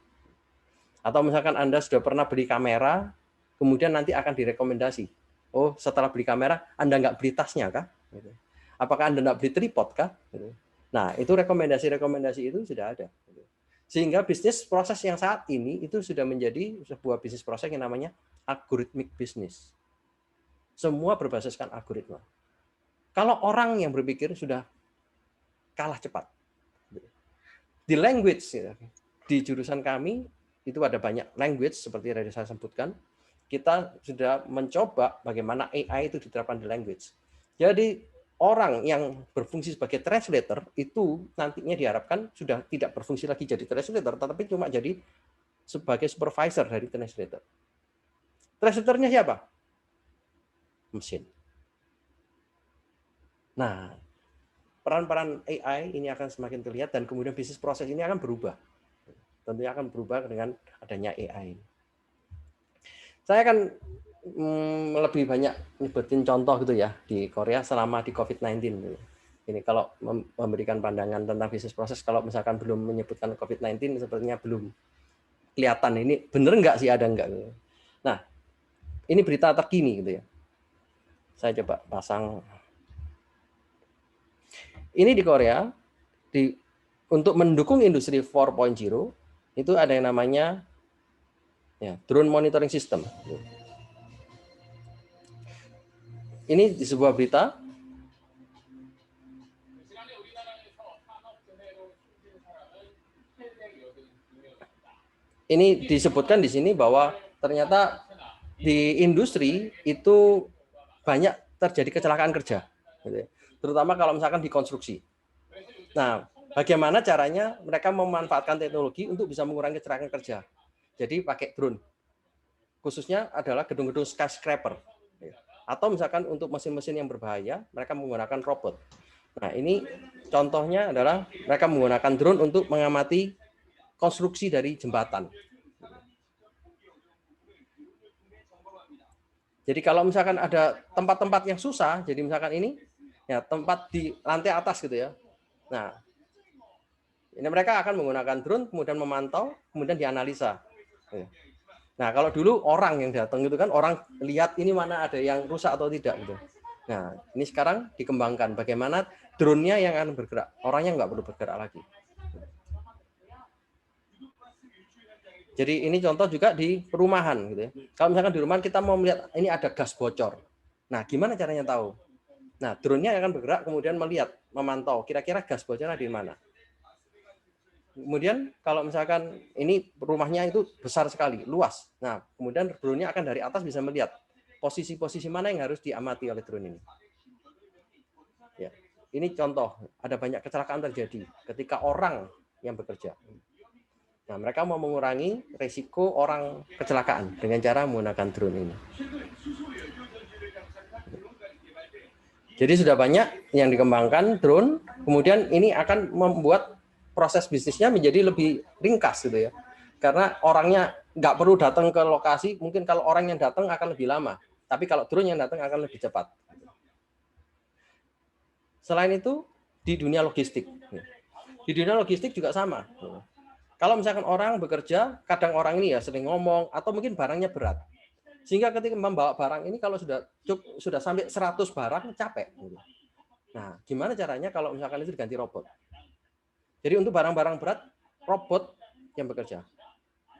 Atau misalkan Anda sudah pernah beli kamera, kemudian nanti akan direkomendasi. Oh, setelah beli kamera, Anda nggak beli tasnya kah? Apakah Anda nggak beli tripod kah? Nah, itu rekomendasi-rekomendasi itu sudah ada. Sehingga bisnis proses yang saat ini itu sudah menjadi sebuah bisnis proses yang namanya algorithmic business. Semua berbasiskan algoritma. Kalau orang yang berpikir sudah kalah cepat. Di language, di jurusan kami, itu ada banyak language seperti yang saya sebutkan. Kita sudah mencoba bagaimana AI itu diterapkan di language. Jadi orang yang berfungsi sebagai translator itu nantinya diharapkan sudah tidak berfungsi lagi jadi translator, tetapi cuma jadi sebagai supervisor dari translator. Translatornya siapa? Mesin. Nah, peran-peran AI ini akan semakin terlihat dan kemudian bisnis proses ini akan berubah. Tentunya akan berubah dengan adanya AI. Saya akan lebih banyak nyebutin contoh gitu ya di Korea selama di COVID-19. Ini kalau memberikan pandangan tentang bisnis proses, kalau misalkan belum menyebutkan COVID-19 sepertinya belum kelihatan ini bener nggak sih ada nggak. Nah, ini berita terkini gitu ya. Saya coba pasang. Ini di Korea, untuk mendukung industri 4.0 itu ada yang namanya drone monitoring system. Ini di sebuah berita. Ini disebutkan di sini bahwa ternyata di industri itu banyak terjadi kecelakaan kerja, terutama kalau misalkan di konstruksi. Nah, bagaimana caranya mereka memanfaatkan teknologi untuk bisa mengurangi kecelakaan kerja? Jadi pakai drone, khususnya adalah gedung-gedung skyscraper. Atau misalkan untuk mesin-mesin yang berbahaya, mereka menggunakan robot. Nah, ini contohnya adalah mereka menggunakan drone untuk mengamati konstruksi dari jembatan. Jadi kalau misalkan ada tempat-tempat yang susah, jadi misalkan ini, ya tempat di lantai atas gitu ya. Nah, ini mereka akan menggunakan drone, kemudian memantau, kemudian dianalisa. Nah, kalau dulu orang yang datang gitu kan, orang lihat ini mana ada yang rusak atau tidak gitu. Nah, ini sekarang dikembangkan bagaimana drone-nya yang akan bergerak, orangnya nggak perlu bergerak lagi. Jadi ini contoh juga di perumahan gitu ya. Kalau misalkan di rumah kita mau melihat ini ada gas bocor. Nah, gimana caranya tahu? Nah, drone-nya akan bergerak kemudian melihat, memantau kira-kira gas bocornya di mana. Kemudian kalau misalkan ini rumahnya itu besar sekali, luas. Nah, kemudian drone-nya akan dari atas bisa melihat posisi-posisi mana yang harus diamati oleh drone ini. Ya, ini contoh, ada banyak kecelakaan terjadi ketika orang yang bekerja. Nah, mereka mau mengurangi risiko orang kecelakaan dengan cara menggunakan drone ini. Jadi sudah banyak yang dikembangkan drone, kemudian ini akan membuat proses bisnisnya menjadi lebih ringkas gitu ya. Karena orangnya nggak perlu datang ke lokasi, mungkin kalau orang yang datang akan lebih lama. Tapi kalau drone yang datang akan lebih cepat. Selain itu, di dunia logistik. Di dunia logistik juga sama. Kalau misalkan orang bekerja, kadang orang ini ya sering ngomong, atau mungkin barangnya berat. Sehingga ketika membawa barang ini kalau sudah sampai 100 barang, capek. Nah, gimana caranya kalau misalkan itu diganti robot? Jadi untuk barang-barang berat, robot yang bekerja.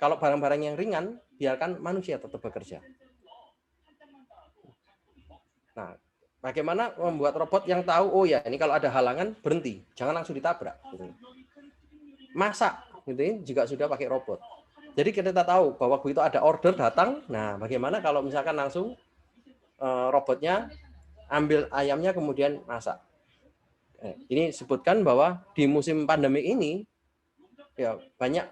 Kalau barang-barang yang ringan, biarkan manusia tetap bekerja. Nah, bagaimana membuat robot yang tahu, oh ya ini kalau ada halangan, berhenti. Jangan langsung ditabrak. Masak, gitu ya, juga sudah pakai robot. Jadi kita tahu bahwa begitu ada order datang, nah bagaimana kalau misalkan langsung robotnya ambil ayamnya kemudian masak. Ini sebutkan bahwa di musim pandemi ini ya banyak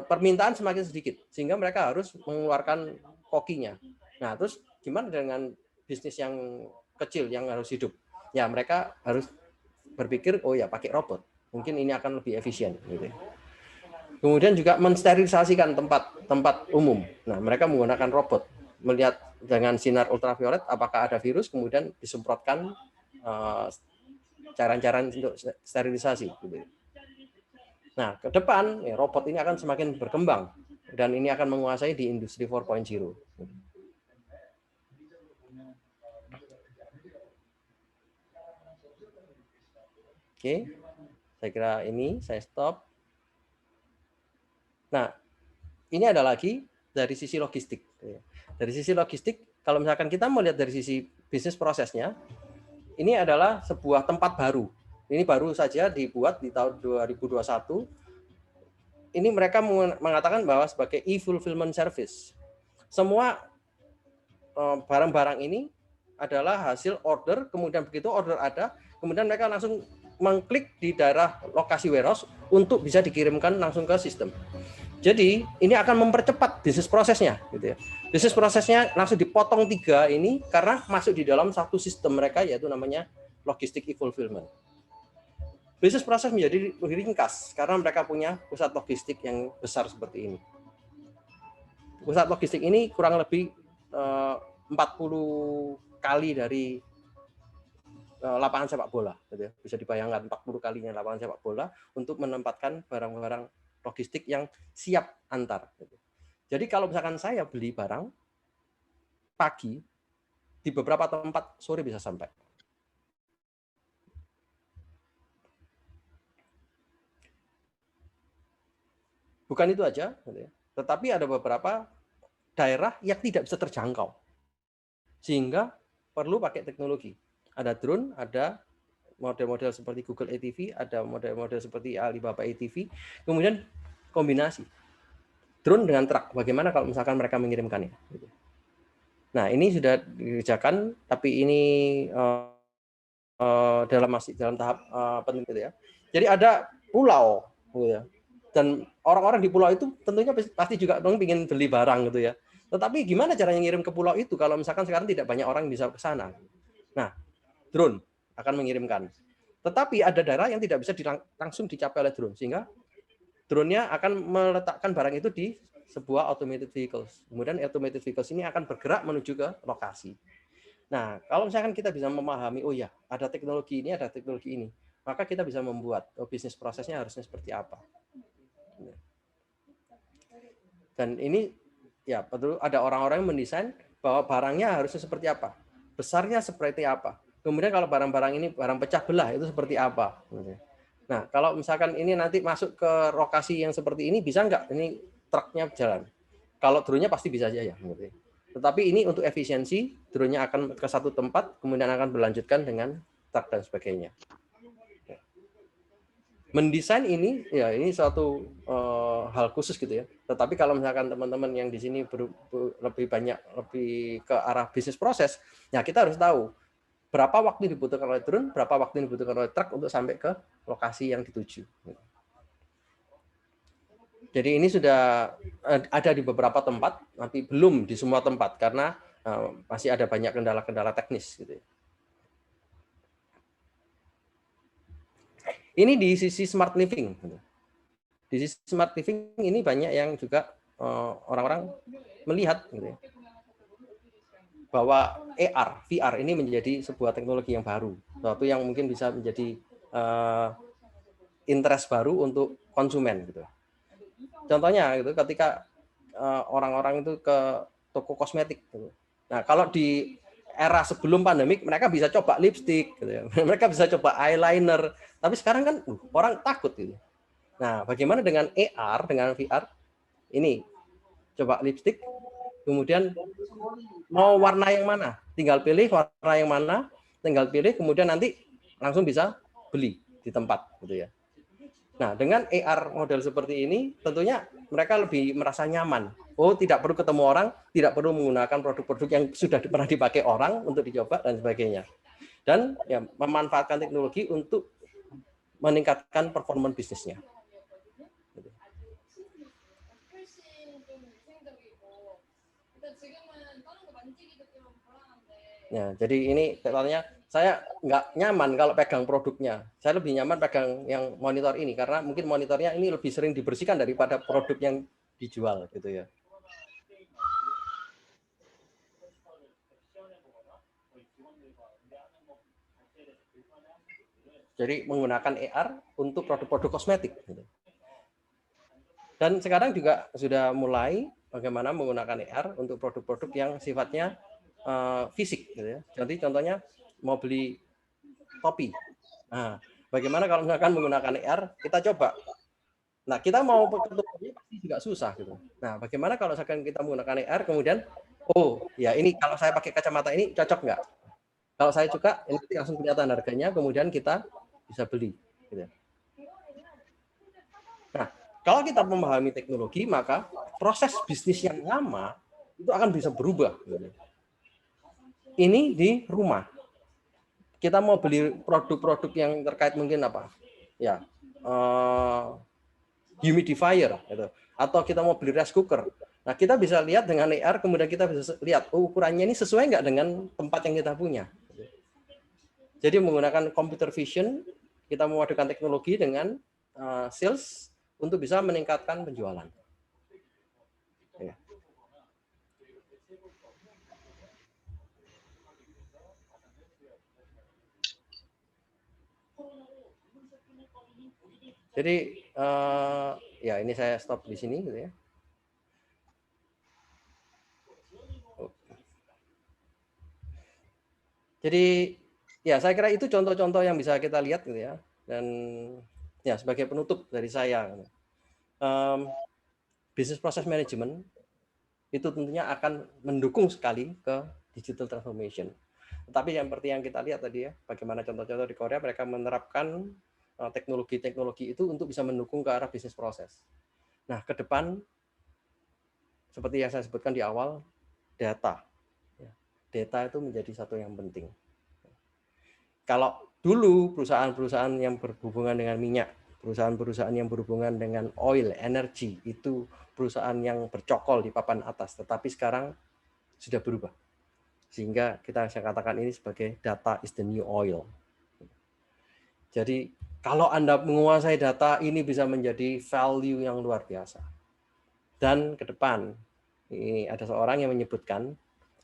permintaan semakin sedikit sehingga mereka harus mengeluarkan kokinya. Nah, terus gimana dengan bisnis yang kecil yang harus hidup? Ya mereka harus berpikir oh ya pakai robot. Mungkin ini akan lebih efisien gitu. Kemudian juga mensterilisasikan tempat umum. Nah, mereka menggunakan robot melihat dengan sinar ultraviolet apakah ada virus kemudian disemprotkan cara-cara untuk sterilisasi gitu. Nah, ke depan ya, robot ini akan semakin berkembang dan ini akan menguasai di industri 4.0. Oke, saya kira ini saya stop. Nah, ini ada lagi dari sisi logistik. Dari sisi logistik, kalau misalkan kita mau lihat dari sisi bisnis prosesnya, ini adalah sebuah tempat baru. Ini baru saja dibuat di tahun 2021. Ini mereka mengatakan bahwa sebagai e-fulfillment service. Semua barang-barang ini adalah hasil order, kemudian begitu order ada, kemudian mereka langsung mengklik di daerah lokasi warehouse untuk bisa dikirimkan langsung ke sistem. Jadi ini akan mempercepat bisnis prosesnya, gitu ya. Bisnis prosesnya langsung dipotong 3 ini karena masuk di dalam satu sistem mereka, yaitu namanya logistik e-fulfillment. Bisnis proses menjadi lebih ringkas karena mereka punya pusat logistik yang besar seperti ini. Pusat logistik ini kurang lebih 40 kali dari lapangan sepak bola, gitu ya. Bisa dibayangkan 40 kalinya lapangan sepak bola untuk menempatkan barang-barang logistik yang siap antar. Jadi kalau misalkan saya beli barang pagi, di beberapa tempat sore bisa sampai. Bukan itu aja, tetapi ada beberapa daerah yang tidak bisa terjangkau, sehingga perlu pakai teknologi. Ada drone, ada model-model seperti Google ATV, ada model-model seperti Alibaba ATV, kemudian kombinasi drone dengan truk. Bagaimana kalau misalkan mereka mengirimkannya? Nah, ini sudah dikerjakan, tapi ini masih dalam tahap penting, gitu ya. Jadi ada pulau, gitu ya. Dan orang-orang di pulau itu tentunya pasti juga ingin beli barang, gitu ya. Tetapi gimana caranya ngirim ke pulau itu kalau misalkan sekarang tidak banyak orang yang bisa ke sana? Nah, drone akan mengirimkan. Tetapi ada daerah yang tidak bisa langsung dicapai oleh drone, sehingga drone-nya akan meletakkan barang itu di sebuah automated vehicles. Kemudian automated vehicles ini akan bergerak menuju ke lokasi. Nah, kalau misalkan kita bisa memahami, oh ya, ada teknologi ini, ada teknologi ini, maka kita bisa membuat bisnis prosesnya harusnya seperti apa. Dan ini ya betul, ada orang-orang yang mendesain bahwa barangnya harusnya seperti apa, besarnya seperti apa. Kemudian kalau barang-barang ini barang pecah belah itu seperti apa. Nah, kalau misalkan ini nanti masuk ke lokasi yang seperti ini, bisa nggak ini truknya jalan? Kalau drone-nya pasti bisa aja ya. Tetapi ini untuk efisiensi, drone-nya akan ke satu tempat, kemudian akan berlanjutkan dengan truk dan sebagainya. Mendesain ini ya ini suatu hal khusus gitu ya. Tetapi kalau misalkan teman-teman yang di sini lebih ke arah bisnis proses, ya kita harus tahu berapa waktu dibutuhkan oleh drone, berapa waktu dibutuhkan oleh truk untuk sampai ke lokasi yang dituju. Jadi ini sudah ada di beberapa tempat, tapi belum di semua tempat karena masih ada banyak kendala-kendala teknis gitu ya. Ini di sisi smart living. Di sisi smart living ini banyak yang juga orang-orang melihat gitu ya, bahwa AR, VR ini menjadi sebuah teknologi yang baru, suatu yang mungkin bisa menjadi interest baru untuk konsumen gitu. Contohnya gitu, ketika orang-orang itu ke toko kosmetik gitu. Nah, kalau di era sebelum pandemik mereka bisa coba lipstick gitu ya. Mereka bisa coba eyeliner, tapi sekarang kan orang takut gitu. Nah, bagaimana dengan AR, dengan VR? Ini coba lipstick, kemudian mau warna yang mana? Tinggal pilih warna yang mana, tinggal pilih, kemudian nanti langsung bisa beli di tempat gitu ya. Nah, dengan AR model seperti ini, tentunya mereka lebih merasa nyaman. Oh, tidak perlu ketemu orang, tidak perlu menggunakan produk-produk yang sudah pernah dipakai orang untuk dicoba dan sebagainya. Dan ya, memanfaatkan teknologi untuk meningkatkan performa bisnisnya. Ya, jadi ini katanya saya nggak nyaman kalau pegang produknya. Saya lebih nyaman pegang yang monitor ini karena mungkin monitornya ini lebih sering dibersihkan daripada produk yang dijual gitu ya. Jadi menggunakan AR untuk produk-produk kosmetik. Gitu. Dan sekarang juga sudah mulai bagaimana menggunakan AR untuk produk-produk yang sifatnya fisik, gitu ya. Jadi contohnya mau beli topi. Nah, bagaimana kalau misalkan menggunakan AR, kita coba. Nah, kita mau ke topi pasti juga susah gitu. Nah, bagaimana kalau misalkan kita menggunakan AR, kemudian, oh ya ini kalau saya pakai kacamata ini cocok nggak? Kalau saya suka, ini langsung kelihatan harganya, kemudian kita bisa beli. Gitu. Nah, kalau kita memahami teknologi, maka proses bisnis yang lama itu akan bisa berubah. Gitu. Ini di rumah. Kita mau beli produk-produk yang terkait mungkin apa? Ya, humidifier, gitu. Atau kita mau beli rice cooker. Nah, kita bisa lihat dengan AR, kemudian kita bisa lihat ukurannya ini sesuai nggak dengan tempat yang kita punya. Jadi menggunakan computer vision, kita memadukan teknologi dengan sales untuk bisa meningkatkan penjualan. Ya. Jadi ya ini saya stop di sini gitu ya. Jadi ya saya kira itu contoh-contoh yang bisa kita lihat gitu ya. Dan ya sebagai penutup dari saya, business process management itu tentunya akan mendukung sekali ke digital transformation. Tetapi yang seperti yang kita lihat tadi ya, bagaimana contoh-contoh di Korea mereka menerapkan teknologi-teknologi itu untuk bisa mendukung ke arah bisnis proses. Nah, ke depan seperti yang saya sebutkan di awal, data. Data itu menjadi satu yang penting. Kalau dulu perusahaan-perusahaan yang berhubungan dengan minyak, perusahaan-perusahaan yang berhubungan dengan oil, energi, itu perusahaan yang bercokol di papan atas. Tetapi sekarang sudah berubah. Sehingga kita bisa katakan ini sebagai data is the new oil. Jadi kalau Anda menguasai data, ini bisa menjadi value yang luar biasa. Dan ke depan, ini ada seorang yang menyebutkan,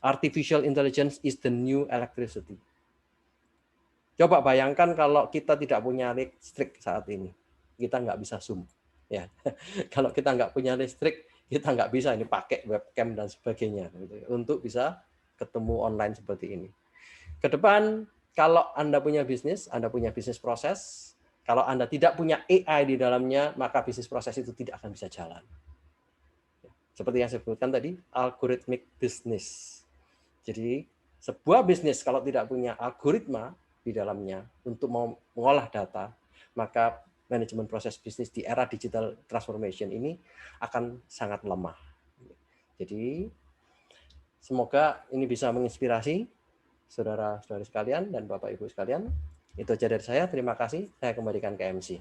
artificial intelligence is the new electricity. Coba bayangkan kalau kita tidak punya listrik saat ini, kita nggak bisa Zoom. Ya, kalau kita nggak punya listrik, kita nggak bisa ini pakai webcam dan sebagainya gitu, untuk bisa ketemu online seperti ini. Ke depan, kalau Anda punya bisnis proses, kalau Anda tidak punya AI di dalamnya, maka bisnis proses itu tidak akan bisa jalan. Seperti yang saya sebutkan tadi, algorithmic business. Jadi, sebuah bisnis kalau tidak punya algoritma di dalamnya untuk mengolah data, maka manajemen proses bisnis di era digital transformation ini akan sangat lemah. Jadi, semoga ini bisa menginspirasi saudara-saudari sekalian dan Bapak Ibu sekalian. Itu aja dari saya. Terima kasih. Saya kembalikan ke MC.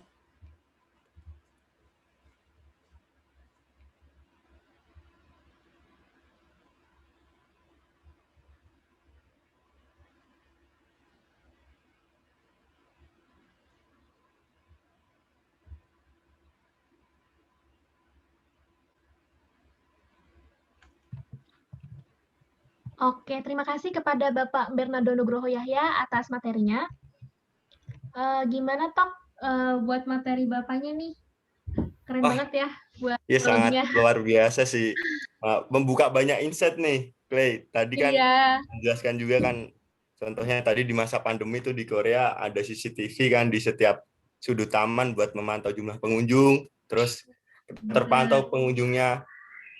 Oke, terima kasih kepada Bapak Bernardo Nugroho Yahya atas materinya. Gimana Tok buat materi Bapaknya nih? Keren banget ya buat ya sangat luar biasa sih. Membuka banyak insight nih, Clay. Tadi kan menjelaskan juga kan, contohnya tadi di masa pandemi itu di Korea ada CCTV kan di setiap sudut taman buat memantau jumlah pengunjung. Terus terpantau pengunjungnya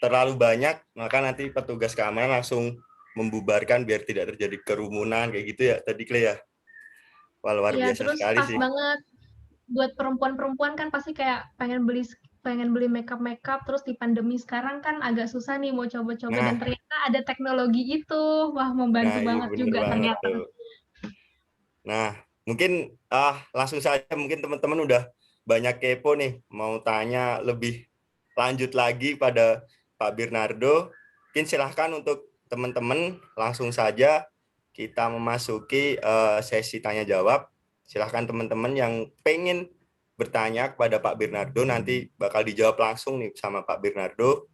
terlalu banyak, maka nanti petugas keamanan langsung membubarkan biar tidak terjadi kerumunan kayak gitu ya tadi Clay ya. Wah, luar biasa terus sekali pas sih. Banget buat perempuan-perempuan kan pasti kayak pengen beli makeup terus di pandemi sekarang kan agak susah nih mau coba-coba dan ternyata ada teknologi itu. Wah, membantu banget juga ternyata. Nah, mungkin langsung saja, mungkin teman-teman udah banyak kepo nih, mau tanya lebih lanjut lagi pada Pak Bernardo. Mungkin silahkan untuk teman-teman langsung saja kita memasuki sesi tanya jawab. Silahkan teman-teman yang pengen bertanya kepada Pak Bernardo, nanti bakal dijawab langsung nih sama Pak Bernardo.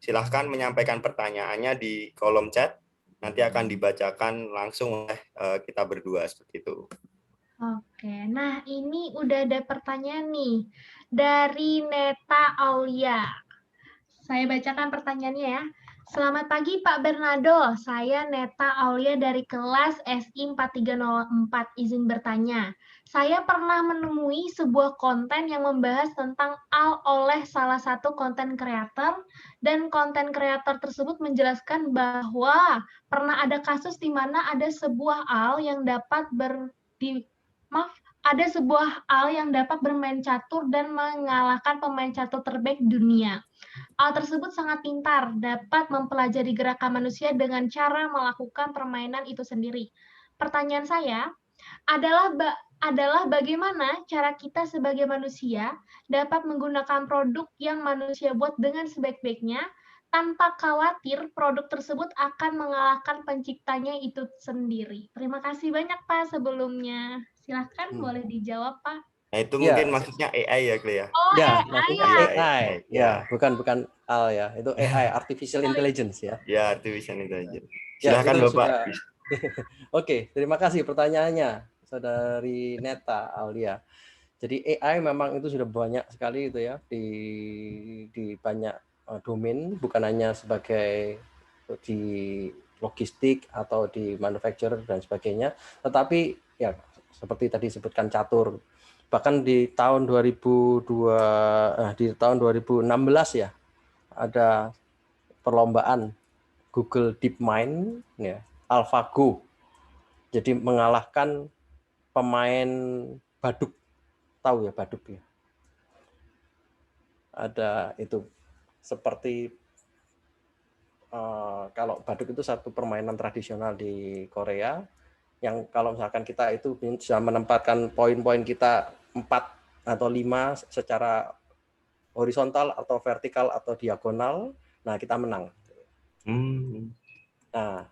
Silahkan menyampaikan pertanyaannya di kolom chat, nanti akan dibacakan langsung oleh kita berdua seperti itu. Oke, nah ini udah ada pertanyaan nih dari Neta Aulia. Saya bacakan pertanyaannya ya. Selamat pagi Pak Bernardo, saya Neta Aulia dari kelas SI 4304, izin bertanya. Saya pernah menemui sebuah konten yang membahas tentang AL oleh salah satu konten kreator, dan konten kreator tersebut menjelaskan bahwa pernah ada kasus di mana ada sebuah AL yang dapat ada sebuah AL yang dapat bermain catur dan mengalahkan pemain catur terbaik dunia. AL tersebut sangat pintar, dapat mempelajari gerakan manusia dengan cara melakukan permainan itu sendiri. Pertanyaan saya adalah bagaimana cara kita sebagai manusia dapat menggunakan produk yang manusia buat dengan sebaik-baiknya tanpa khawatir produk tersebut akan mengalahkan penciptanya itu sendiri. Terima kasih banyak Pak sebelumnya. Silahkan boleh dijawab Pak. Nah, itu Ya. mungkin maksudnya AI ya, Cle ya? Oh, Ya, AI maksudnya ya. AI. Ya, bukan AL ya. Itu AI, Artificial Intelligence ya. Ya, artificial intelligence. Ya, Silakan itu Bapak. sudah. Oke, terima kasih pertanyaannya, Saudari Neta Aulia. Jadi AI memang itu sudah banyak sekali itu ya di banyak domain, bukan hanya sebagai di logistik atau di manufacturer dan sebagainya, tetapi ya seperti tadi disebutkan catur. Bahkan di tahun 2016 ya ada perlombaan Google DeepMind ya, AlphaGo. Jadi mengalahkan pemain baduk. Tahu ya baduk ya. Ada itu seperti kalau baduk itu satu permainan tradisional di Korea yang kalau misalkan kita itu bisa menempatkan poin-poin kita 4 atau 5 secara horizontal atau vertikal atau diagonal, nah kita menang. Nah,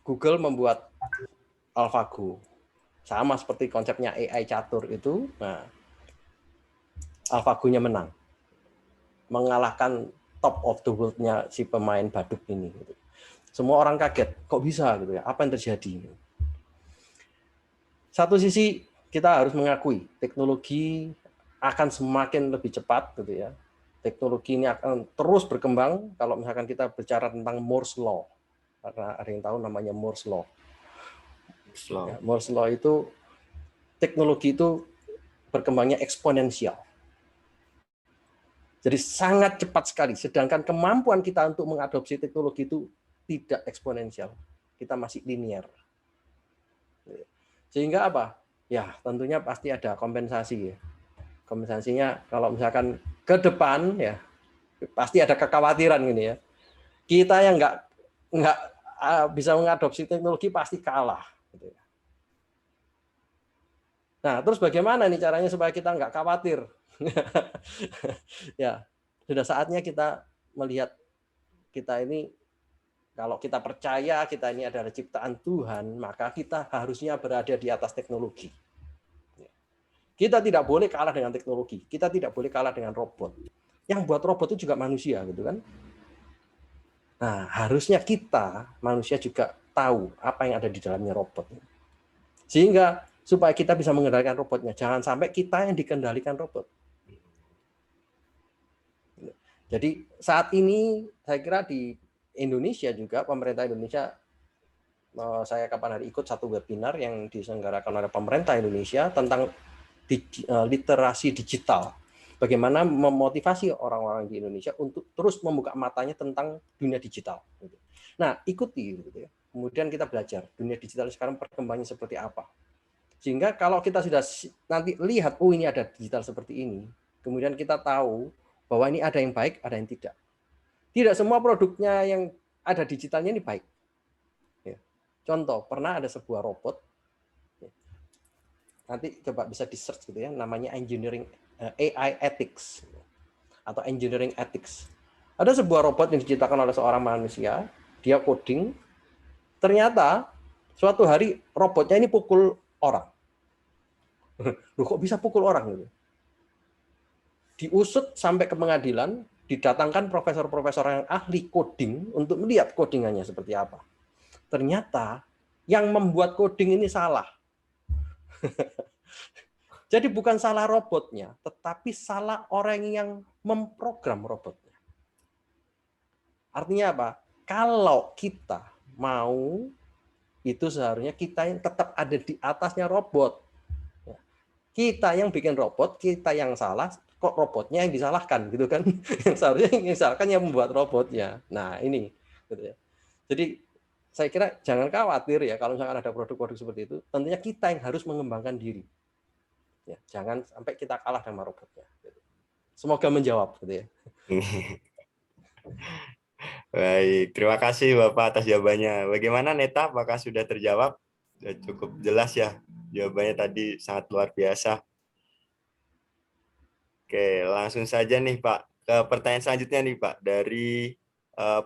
Google membuat AlphaGo. Sama seperti konsepnya AI catur itu, nah AlphaGo-nya menang. Mengalahkan top of the world-nya si pemain baduk ini. Semua orang kaget, kok bisa gitu ya? Apa yang terjadi? Satu sisi kita harus mengakui teknologi akan semakin lebih cepat gitu ya. Teknologi ini akan terus berkembang kalau misalkan kita bicara tentang Moore's Law. Karena ada yang tahu namanya Moore's Law. Ya, Moore's Law itu teknologi itu berkembangnya eksponensial. Jadi sangat cepat sekali. Sedangkan kemampuan kita untuk mengadopsi teknologi itu tidak eksponensial. Kita masih linear. Sehingga apa? Ya tentunya pasti ada kompensasi. Kompensasinya kalau misalkan ke depan ya pasti ada kekhawatiran gini ya. Kita yang nggak bisa mengadopsi teknologi pasti kalah. Gitu ya. Nah terus bagaimana nih caranya supaya kita nggak khawatir? Ya sudah saatnya kita melihat kita ini kalau kita percaya kita ini adalah ciptaan Tuhan, maka kita harusnya berada di atas teknologi. Kita tidak boleh kalah dengan teknologi. Kita tidak boleh kalah dengan robot. Yang buat robot itu juga manusia, gitu kan? Nah, harusnya kita manusia juga tahu apa yang ada di dalamnya robot. Sehingga supaya kita bisa mengendalikan robotnya, jangan sampai kita yang dikendalikan robot. Jadi saat ini saya kira di Indonesia juga pemerintah Indonesia, saya kapan hari ikut satu webinar yang diselenggarakan oleh pemerintah Indonesia tentang literasi digital. Bagaimana memotivasi orang-orang di Indonesia untuk terus membuka matanya tentang dunia digital. Nah, ikuti. Kemudian kita belajar dunia digital sekarang perkembangannya seperti apa. Sehingga kalau kita sudah nanti lihat, oh ini ada digital seperti ini, kemudian kita tahu bahwa ini ada yang baik, ada yang tidak. Tidak semua produknya yang ada digitalnya ini baik. Contoh, pernah ada sebuah robot, nanti coba bisa di-search gitu ya, namanya engineering AI ethics atau engineering ethics. Ada sebuah robot yang diciptakan oleh seorang manusia, dia coding, ternyata suatu hari robotnya ini pukul orang. Loh, kok bisa pukul orang gitu? Diusut sampai ke pengadilan, didatangkan profesor-profesor yang ahli coding untuk melihat codingannya seperti apa. Ternyata yang membuat coding ini salah. Jadi bukan salah robotnya, tetapi salah orang yang memprogram robotnya. Artinya apa? Kalau kita mau, itu seharusnya kita yang tetap ada di atasnya robot. Kita yang bikin robot, kita yang salah, kok robotnya yang disalahkan gitu kan? Yang seharusnya yang disalahkan yang membuat robotnya. Nah ini, gitu ya. Jadi saya kira jangan khawatir ya kalau misalkan ada produk-produk seperti itu. Tentunya kita yang harus mengembangkan diri. Ya, jangan sampai kita kalah sama robotnya. Semoga menjawab, gitu ya. Baik, terima kasih Bapak atas jawabannya. Bagaimana Neta? Apakah sudah terjawab? Sudah cukup jelas ya jawabannya tadi, sangat luar biasa. Oke, langsung saja nih Pak ke pertanyaan selanjutnya nih Pak dari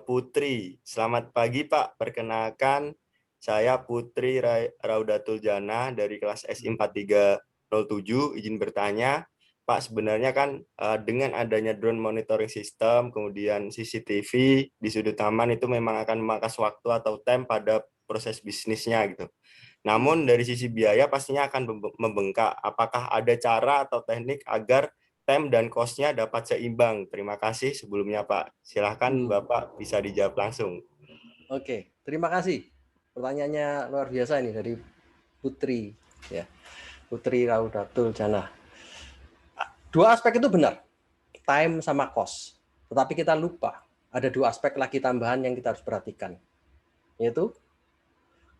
Putri. Selamat pagi Pak, perkenalkan saya Putri Raudatul Jana dari kelas SI 4307. Izin bertanya, Pak, sebenarnya kan dengan adanya drone monitoring system, kemudian CCTV di sudut taman itu memang akan memangkas waktu atau time pada proses bisnisnya gitu. Namun dari sisi biaya pastinya akan membengkak. Apakah ada cara atau teknik agar time dan cost-nya dapat seimbang? Terima kasih sebelumnya Pak. Silahkan Bapak bisa dijawab langsung. Oke, terima kasih. Pertanyaannya luar biasa ini dari Putri, ya, Putri Raudatul Jana. Dua aspek itu benar, time sama cost. Tetapi kita lupa ada dua aspek lagi tambahan yang kita harus perhatikan, yaitu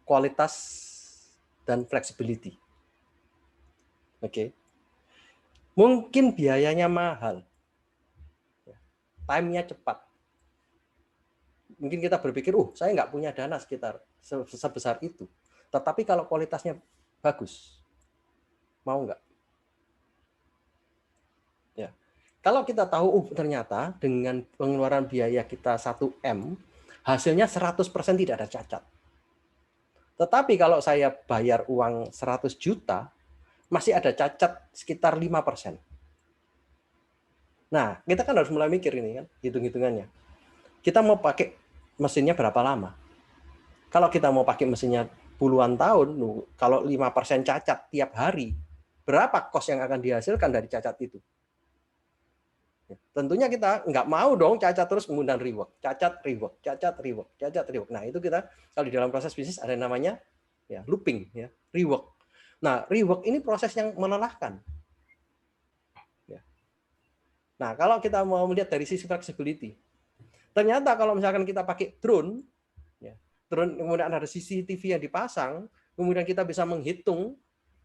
kualitas dan flexibility. Oke, mungkin biayanya mahal, time-nya cepat. Mungkin kita berpikir, saya nggak punya dana sekitar sebesar itu. Tetapi kalau kualitasnya bagus, mau nggak? Ya. Kalau kita tahu, ternyata dengan pengeluaran biaya kita 1M, hasilnya 100% tidak ada cacat. Tetapi kalau saya bayar uang 100 juta, masih ada cacat sekitar 5%. Nah, kita kan harus mulai mikir ini kan, hitung-hitungannya. Kita mau pakai mesinnya berapa lama? Kalau kita mau pakai mesinnya puluhan tahun, kalau 5% cacat tiap hari, berapa kos yang akan dihasilkan dari cacat itu? Tentunya kita nggak mau dong cacat terus kemudian rework, cacat rework, cacat rework, cacat rework. Nah itu kita kalau di dalam proses bisnis ada namanya ya looping, ya rework. Nah rework ini proses yang melelahkan. Ya. Nah kalau kita mau melihat dari sisi flexibility, ternyata kalau misalkan kita pakai drone, ya, drone kemudian ada CCTV yang dipasang, kemudian kita bisa menghitung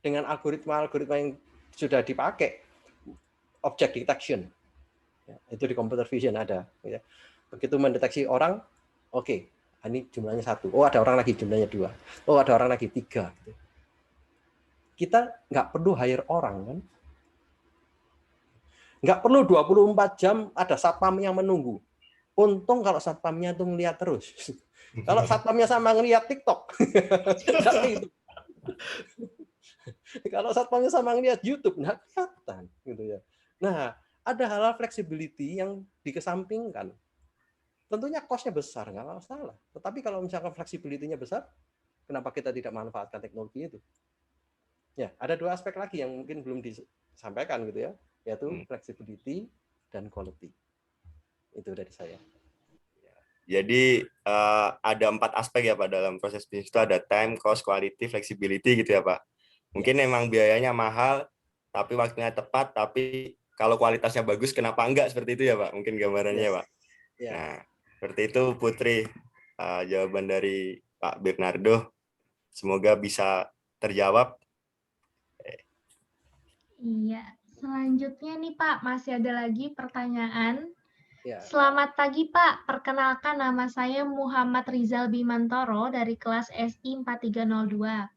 dengan algoritma-algoritma yang sudah dipakai, object detection. Itu di computer vision ada. Begitu mendeteksi orang, oke, ini jumlahnya 1. Ada orang lagi jumlahnya 2. Ada orang lagi 3. Kita nggak perlu hire orang kan? Nggak perlu 24 jam ada satpam yang menunggu. Untung kalau satpamnya tuh ngeliat terus. Kalau satpamnya sama ngeliat TikTok, kalau satpamnya sama ngeliat YouTube, nggak kelihatan gitu ya. Nah, ada hal-hal flexibility yang dikesampingkan. Tentunya cost-nya besar, nggak masalah. Tetapi kalau misalkan flexibility-nya besar, kenapa kita tidak manfaatkan teknologi itu? Ya, ada dua aspek lagi yang mungkin belum disampaikan gitu ya, yaitu flexibility dan quality. Itu dari saya. Jadi ada 4 aspek ya Pak dalam proses bisnis itu, ada time, cost, quality, flexibility gitu ya Pak. Mungkin memang biayanya mahal, tapi waktunya tepat, tapi kalau kualitasnya bagus, kenapa enggak, seperti itu ya Pak? Mungkin gambarannya Pak. Yeah. Nah, seperti itu Putri, jawaban dari Pak Bernardo. Semoga bisa terjawab. Iya, selanjutnya nih Pak, masih ada lagi pertanyaan. Yeah. Selamat pagi Pak, perkenalkan nama saya Muhammad Rizal Bimantoro dari kelas SI 4302.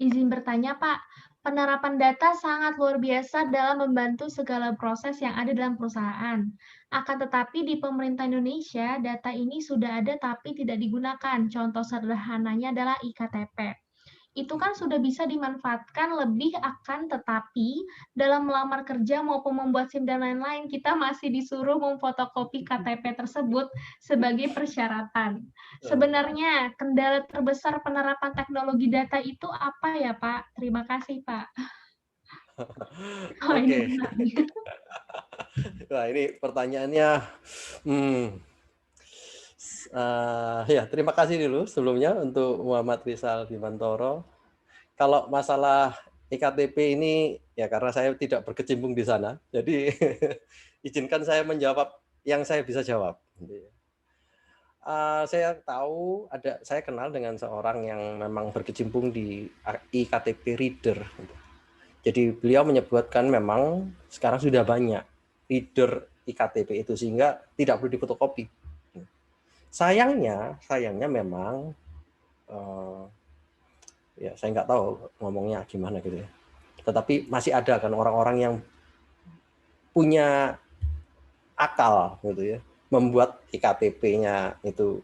Izin bertanya Pak, penerapan data sangat luar biasa dalam membantu segala proses yang ada dalam perusahaan. Akan tetapi di pemerintah Indonesia, data ini sudah ada tapi tidak digunakan. Contoh sederhananya adalah IKTP. itu kan sudah bisa dimanfaatkan lebih akan tetapi dalam melamar kerja maupun membuat SIM dan lain-lain, kita masih disuruh memfotokopi KTP tersebut sebagai persyaratan. Sebenarnya kendala terbesar penerapan teknologi data itu apa ya, Pak? Terima kasih, Pak. Oh, Oke. ini menarik. Wah, ini pertanyaannya. Ya, terima kasih dulu sebelumnya untuk Muhammad Rizal Bimantoro. Kalau masalah iktp ini, ya karena saya tidak berkecimpung di sana, jadi izinkan saya menjawab yang saya bisa jawab. Saya tahu saya kenal dengan seorang yang memang berkecimpung di iktp reader. Jadi beliau menyebutkan memang sekarang sudah banyak reader iktp itu sehingga tidak perlu difotokopi. Sayangnya memang ya saya nggak tahu ngomongnya gimana gitu ya. Tetapi masih ada kan orang-orang yang punya akal gitu ya, membuat iktp-nya itu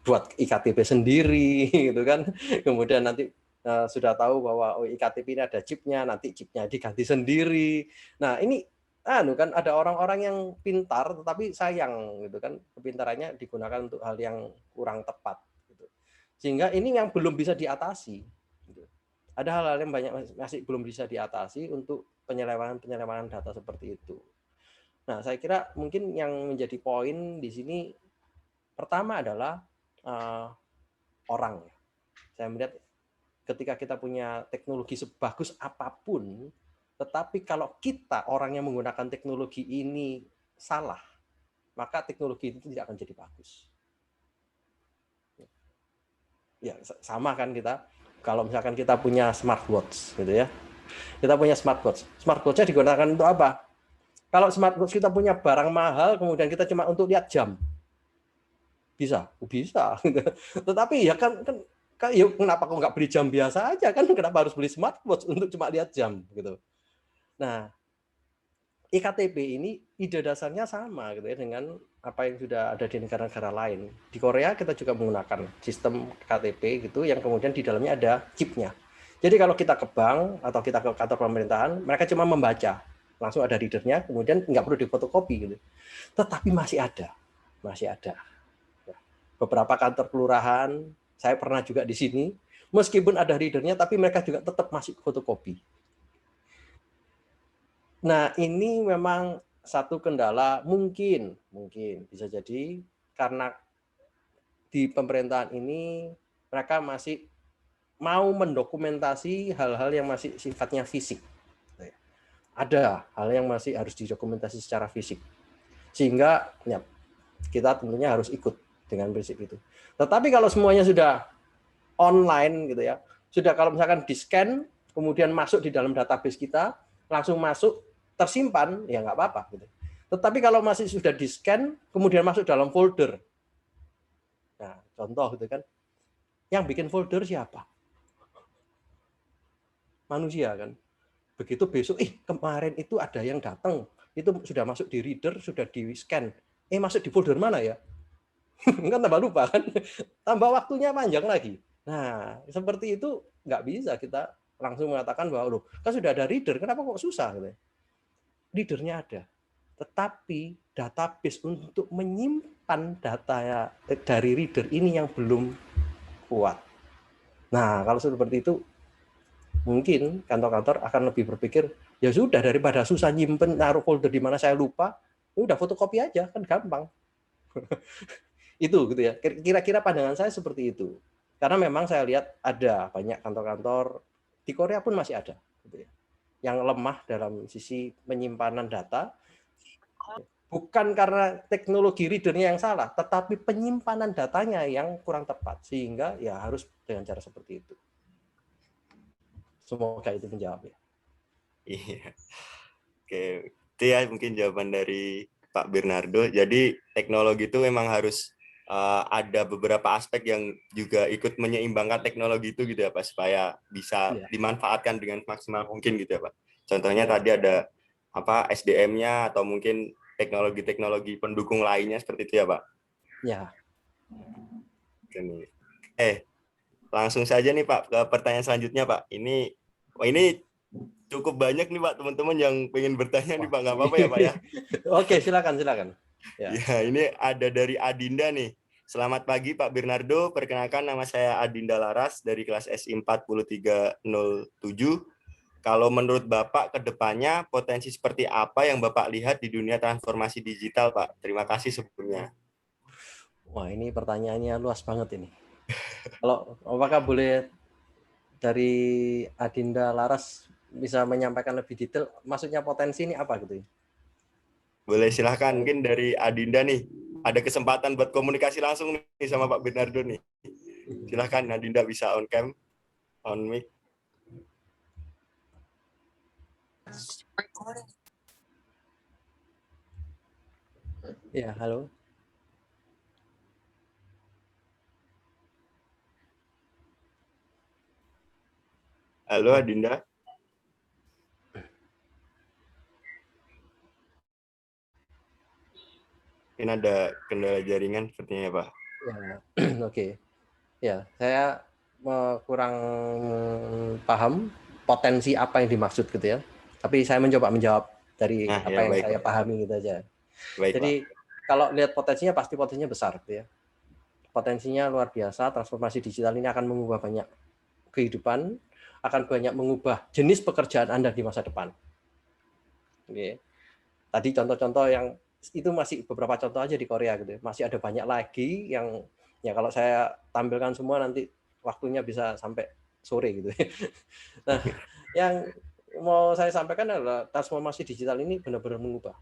buat iktp sendiri gitu kan. Kemudian nanti sudah tahu bahwa iktp ini ada chipnya, nanti chipnya diganti sendiri. Nah, ini kan ada orang-orang yang pintar tetapi sayang gitu kan, kepintarannya digunakan untuk hal yang kurang tepat gitu. Sehingga ini yang belum bisa diatasi gitu. Ada hal-hal yang banyak masih belum bisa diatasi untuk penyelewengan data seperti itu. Nah, saya kira mungkin yang menjadi poin di sini pertama adalah orang. Saya melihat ketika kita punya teknologi sebagus apapun, tetapi kalau kita orang yang menggunakan teknologi ini salah, maka teknologi itu tidak akan jadi bagus. Ya, sama kan kita. Kalau misalkan kita punya smartwatch, gitu ya. Kita punya smartwatch. Smartwatch-nya digunakan untuk apa? Kalau smartwatch kita punya barang mahal, kemudian kita cuma untuk lihat jam. Bisa. Tetapi ya kan ya kenapa kok nggak beli jam biasa aja kan? Kenapa harus beli smartwatch untuk cuma lihat jam gitu? Nah, iktp ini ide dasarnya sama gitu ya dengan apa yang sudah ada di negara-negara lain. Di Korea kita juga menggunakan sistem KTP gitu yang kemudian di dalamnya ada chipnya. Jadi kalau kita ke bank atau kita ke kantor pemerintahan, mereka cuma membaca, langsung ada readernya, kemudian nggak perlu difotokopi gitu. Tetapi masih ada. Beberapa kantor kelurahan, saya pernah juga di sini, meskipun ada readernya, tapi mereka juga tetap masih fotokopi. Nah, ini memang satu kendala mungkin bisa jadi karena di pemerintahan ini mereka masih mau mendokumentasi hal-hal yang masih sifatnya fisik. Ada hal yang masih harus didokumentasi secara fisik. Sehingga ya, kita tentunya harus ikut dengan prinsip itu. Tetapi kalau semuanya sudah online gitu ya, sudah kalau misalkan di-scan, kemudian masuk di dalam database kita, langsung masuk, tersimpan, ya nggak apa-apa. Gitu. Tetapi kalau masih sudah di-scan, kemudian masuk dalam folder. Nah, contoh gitu kan, yang bikin folder siapa? Manusia kan. Begitu besok, kemarin itu ada yang datang, itu sudah masuk di reader, sudah di-scan. Masuk di folder mana ya? Kan tambah lupa kan, tambah waktunya panjang lagi. Nah, seperti itu nggak bisa kita langsung mengatakan bahwa loh, kan sudah ada reader, kenapa kok susah? Readernya ada, tetapi database untuk menyimpan data dari reader ini yang belum kuat. Nah, kalau seperti itu, mungkin kantor-kantor akan lebih berpikir, ya sudah daripada susah nyimpen, naruh folder di mana saya lupa, udah fotokopi aja, kan gampang. Itu gitu ya. Kira-kira pandangan saya seperti itu. Karena memang saya lihat ada banyak kantor-kantor di Korea pun masih ada gitu ya, yang lemah dalam sisi penyimpanan data. Bukan karena teknologi readernya yang salah, tetapi penyimpanan datanya yang kurang tepat sehingga ya harus dengan cara seperti itu. Semoga itu menjawab ya. Iya. Oke, itu ya mungkin jawaban dari Pak Bernardo. Jadi teknologi itu memang harus ada beberapa aspek yang juga ikut menyeimbangkan teknologi itu gitu ya Pak, supaya bisa dimanfaatkan dengan maksimal mungkin gitu ya Pak. Contohnya tadi ada apa SDM-nya atau mungkin teknologi-teknologi pendukung lainnya seperti itu ya Pak. Ya. langsung saja nih Pak ke pertanyaan selanjutnya Pak. Ini cukup banyak nih Pak teman-teman yang pengen bertanya nih Pak. Nggak apa-apa ya Pak ya? Oke, silakan. Ya. Ya, ini ada dari Adinda nih. Selamat pagi Pak Bernardo. Perkenalkan nama saya Adinda Laras dari kelas SI 4307. Kalau menurut Bapak ke depannya potensi seperti apa yang Bapak lihat di dunia transformasi digital Pak? Terima kasih sebelumnya. Wah, ini pertanyaannya luas banget ini. Kalau apakah boleh dari Adinda Laras bisa menyampaikan lebih detail, maksudnya potensi ini apa gitu ya? Boleh silahkan, mungkin dari Adinda nih, ada kesempatan buat komunikasi langsung nih sama Pak Bernardo nih. Silahkan Adinda bisa on cam, on mic. Ya, halo. Halo Adinda. Mungkin ada kendala jaringan sepertinya Pak. Ya, oke. Ya, saya kurang paham potensi apa yang dimaksud gitu ya. Tapi saya mencoba menjawab dari apa yang baik, saya Pak. pahami gitu aja. Baik, Jadi Pak. kalau lihat potensinya pasti potensinya besar gitu ya. Potensinya luar biasa, transformasi digital ini akan mengubah banyak kehidupan, akan banyak mengubah jenis pekerjaan Anda di masa depan. Oke. Tadi contoh-contoh yang itu masih beberapa contoh aja di Korea gitu. Masih ada banyak lagi yang ya kalau saya tampilkan semua nanti waktunya bisa sampai sore gitu. Nah, yang mau saya sampaikan adalah transformasi digital ini benar-benar mengubah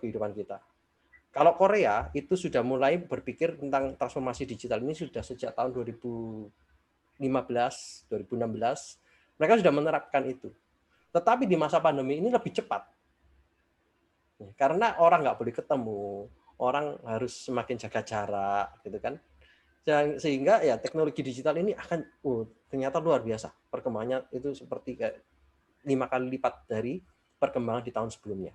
kehidupan kita. Kalau Korea itu sudah mulai berpikir tentang transformasi digital ini sudah sejak tahun 2015, 2016, mereka sudah menerapkan itu. Tetapi di masa pandemi ini lebih cepat. Karena orang nggak boleh ketemu, orang harus semakin jaga jarak, gitu kan. Sehingga ya teknologi digital ini akan ternyata luar biasa. Perkembangannya itu seperti 5 kali lipat dari perkembangan di tahun sebelumnya.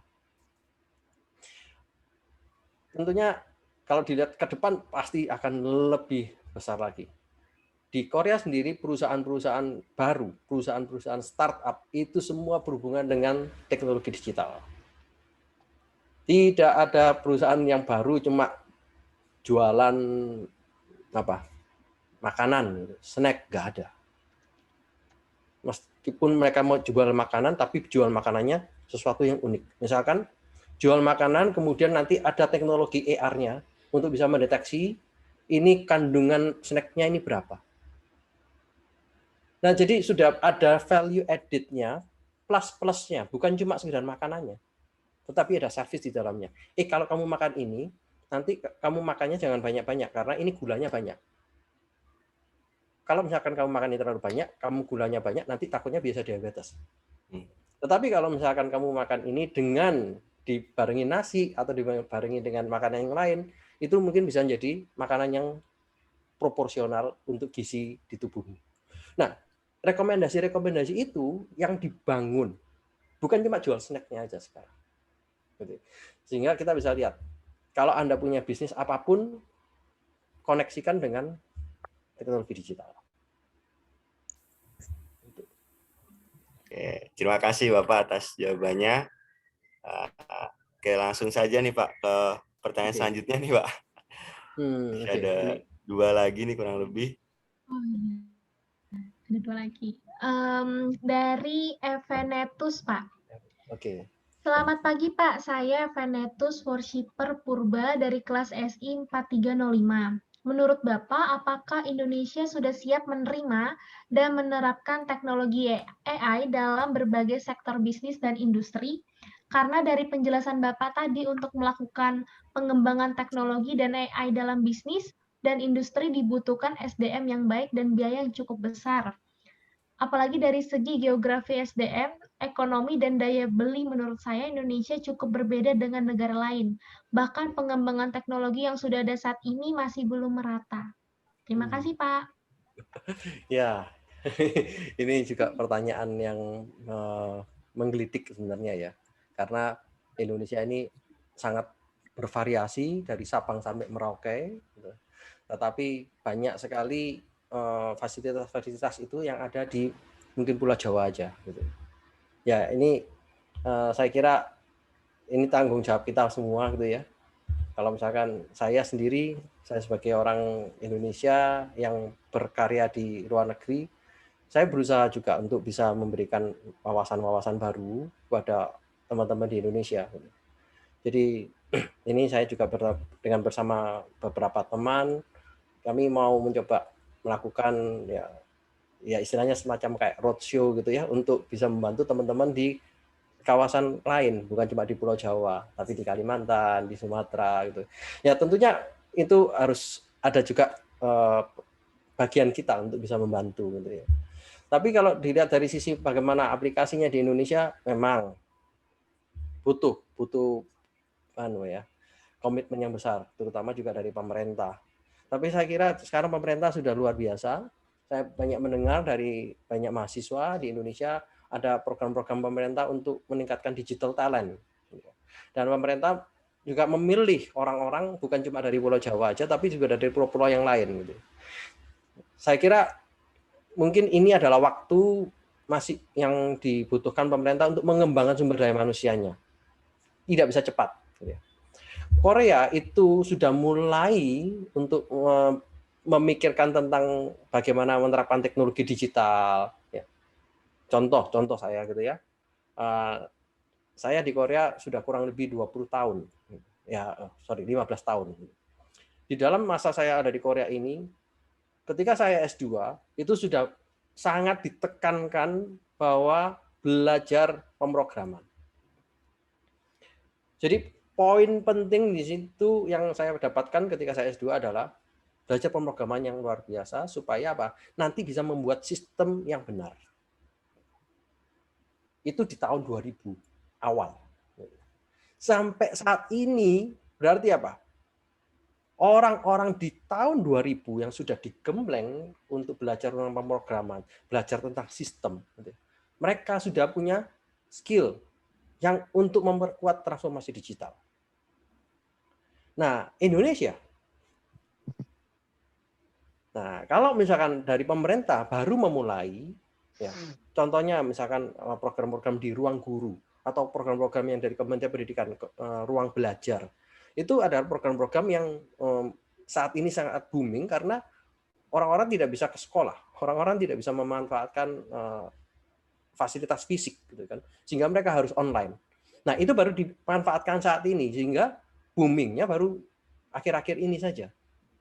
Tentunya kalau dilihat ke depan pasti akan lebih besar lagi. Di Korea sendiri perusahaan-perusahaan baru, perusahaan-perusahaan startup itu semua berhubungan dengan teknologi digital. Tidak ada perusahaan yang baru cuma jualan makanan, snack, nggak ada. Meskipun mereka mau jual makanan, tapi jual makanannya sesuatu yang unik. Misalkan jual makanan, kemudian nanti ada teknologi AR-nya untuk bisa mendeteksi ini kandungan snack-nya ini berapa. Nah, jadi sudah ada value added-nya, plus-plusnya, bukan cuma sekedar makanannya, tetapi ada service di dalamnya. Kalau kamu makan ini, nanti kamu makannya jangan banyak-banyak, karena ini gulanya banyak. Kalau misalkan kamu makan ini terlalu banyak, kamu gulanya banyak, nanti takutnya bisa diabetes. Tetapi kalau misalkan kamu makan ini dengan dibarengi nasi atau dibarengi dengan makanan yang lain, itu mungkin bisa menjadi makanan yang proporsional untuk gizi di tubuhmu. Nah, rekomendasi-rekomendasi itu yang dibangun, bukan cuma jual snacknya aja sekarang. Sehingga kita bisa lihat, kalau Anda punya bisnis apapun, koneksikan dengan teknologi digital. Oke, terima kasih Bapak atas jawabannya. Oke, langsung saja nih Pak ke pertanyaan selanjutnya nih Pak. Ada 2 lagi nih kurang lebih. Oh iya, ada 2 lagi. Dari Evenetus Pak. Oke. Selamat pagi Pak, saya Evenetus Worshipper Purba dari kelas SI 4305. Menurut Bapak, apakah Indonesia sudah siap menerima dan menerapkan teknologi AI dalam berbagai sektor bisnis dan industri? Karena dari penjelasan Bapak tadi untuk melakukan pengembangan teknologi dan AI dalam bisnis dan industri dibutuhkan SDM yang baik dan biaya yang cukup besar. Apalagi dari segi geografi SDM, ekonomi, dan daya beli menurut saya Indonesia cukup berbeda dengan negara lain. Bahkan pengembangan teknologi yang sudah ada saat ini masih belum merata. Terima kasih, Pak. Ya, ini juga pertanyaan yang menggelitik sebenarnya ya. Karena Indonesia ini sangat bervariasi dari Sabang sampai Merauke. tetapi banyak sekali fasilitas-fasilitas itu yang ada di mungkin Pulau Jawa aja gitu. Ya, ini saya kira ini tanggung jawab kita semua gitu ya. Kalau misalkan saya sendiri, saya sebagai orang Indonesia yang berkarya di luar negeri, saya berusaha juga untuk bisa memberikan wawasan-wawasan baru kepada teman-teman di Indonesia. Jadi ini saya juga dengan bersama beberapa teman, kami mau mencoba melakukan ya istilahnya semacam kayak roadshow gitu ya, untuk bisa membantu teman-teman di kawasan lain, bukan cuma di Pulau Jawa, tapi di Kalimantan, di Sumatera gitu. Ya tentunya itu harus ada juga bagian kita untuk bisa membantu gitu ya. Tapi kalau dilihat dari sisi bagaimana aplikasinya di Indonesia, memang butuh komitmen yang besar, terutama juga dari pemerintah. Tapi saya kira sekarang pemerintah sudah luar biasa. Saya banyak mendengar dari banyak mahasiswa di Indonesia ada program-program pemerintah untuk meningkatkan digital talent. Dan pemerintah juga memilih orang-orang bukan cuma dari Pulau Jawa aja, tapi juga dari pulau-pulau yang lain. Saya kira mungkin ini adalah waktu masih yang dibutuhkan pemerintah untuk mengembangkan sumber daya manusianya. Tidak bisa cepat. Korea itu sudah mulai untuk memikirkan tentang bagaimana menerapkan teknologi digital. Ya. Contoh saya gitu ya. Saya di Korea sudah kurang lebih 20 tahun. 15 tahun. Di dalam masa saya ada di Korea ini, ketika saya S2, itu sudah sangat ditekankan bahwa belajar pemrograman. Jadi poin penting di situ yang saya dapatkan ketika saya S2 adalah belajar pemrograman yang luar biasa supaya apa? Nanti bisa membuat sistem yang benar. Itu di tahun 2000 awal. Sampai saat ini berarti apa? Orang-orang di tahun 2000 yang sudah digembleng untuk belajar tentang pemrograman, belajar tentang sistem, mereka sudah punya skill yang untuk memperkuat transformasi digital. Nah, Indonesia. Nah, kalau misalkan dari pemerintah baru memulai, ya, contohnya misalkan program-program di ruang guru atau program-program yang dari Kementerian Pendidikan, ruang belajar, itu adalah program-program yang saat ini sangat booming karena orang-orang tidak bisa ke sekolah, orang-orang tidak bisa memanfaatkan fasilitas fisik, gitu kan, sehingga mereka harus online. Nah, itu baru dimanfaatkan saat ini, sehingga boomingnya baru akhir-akhir ini saja.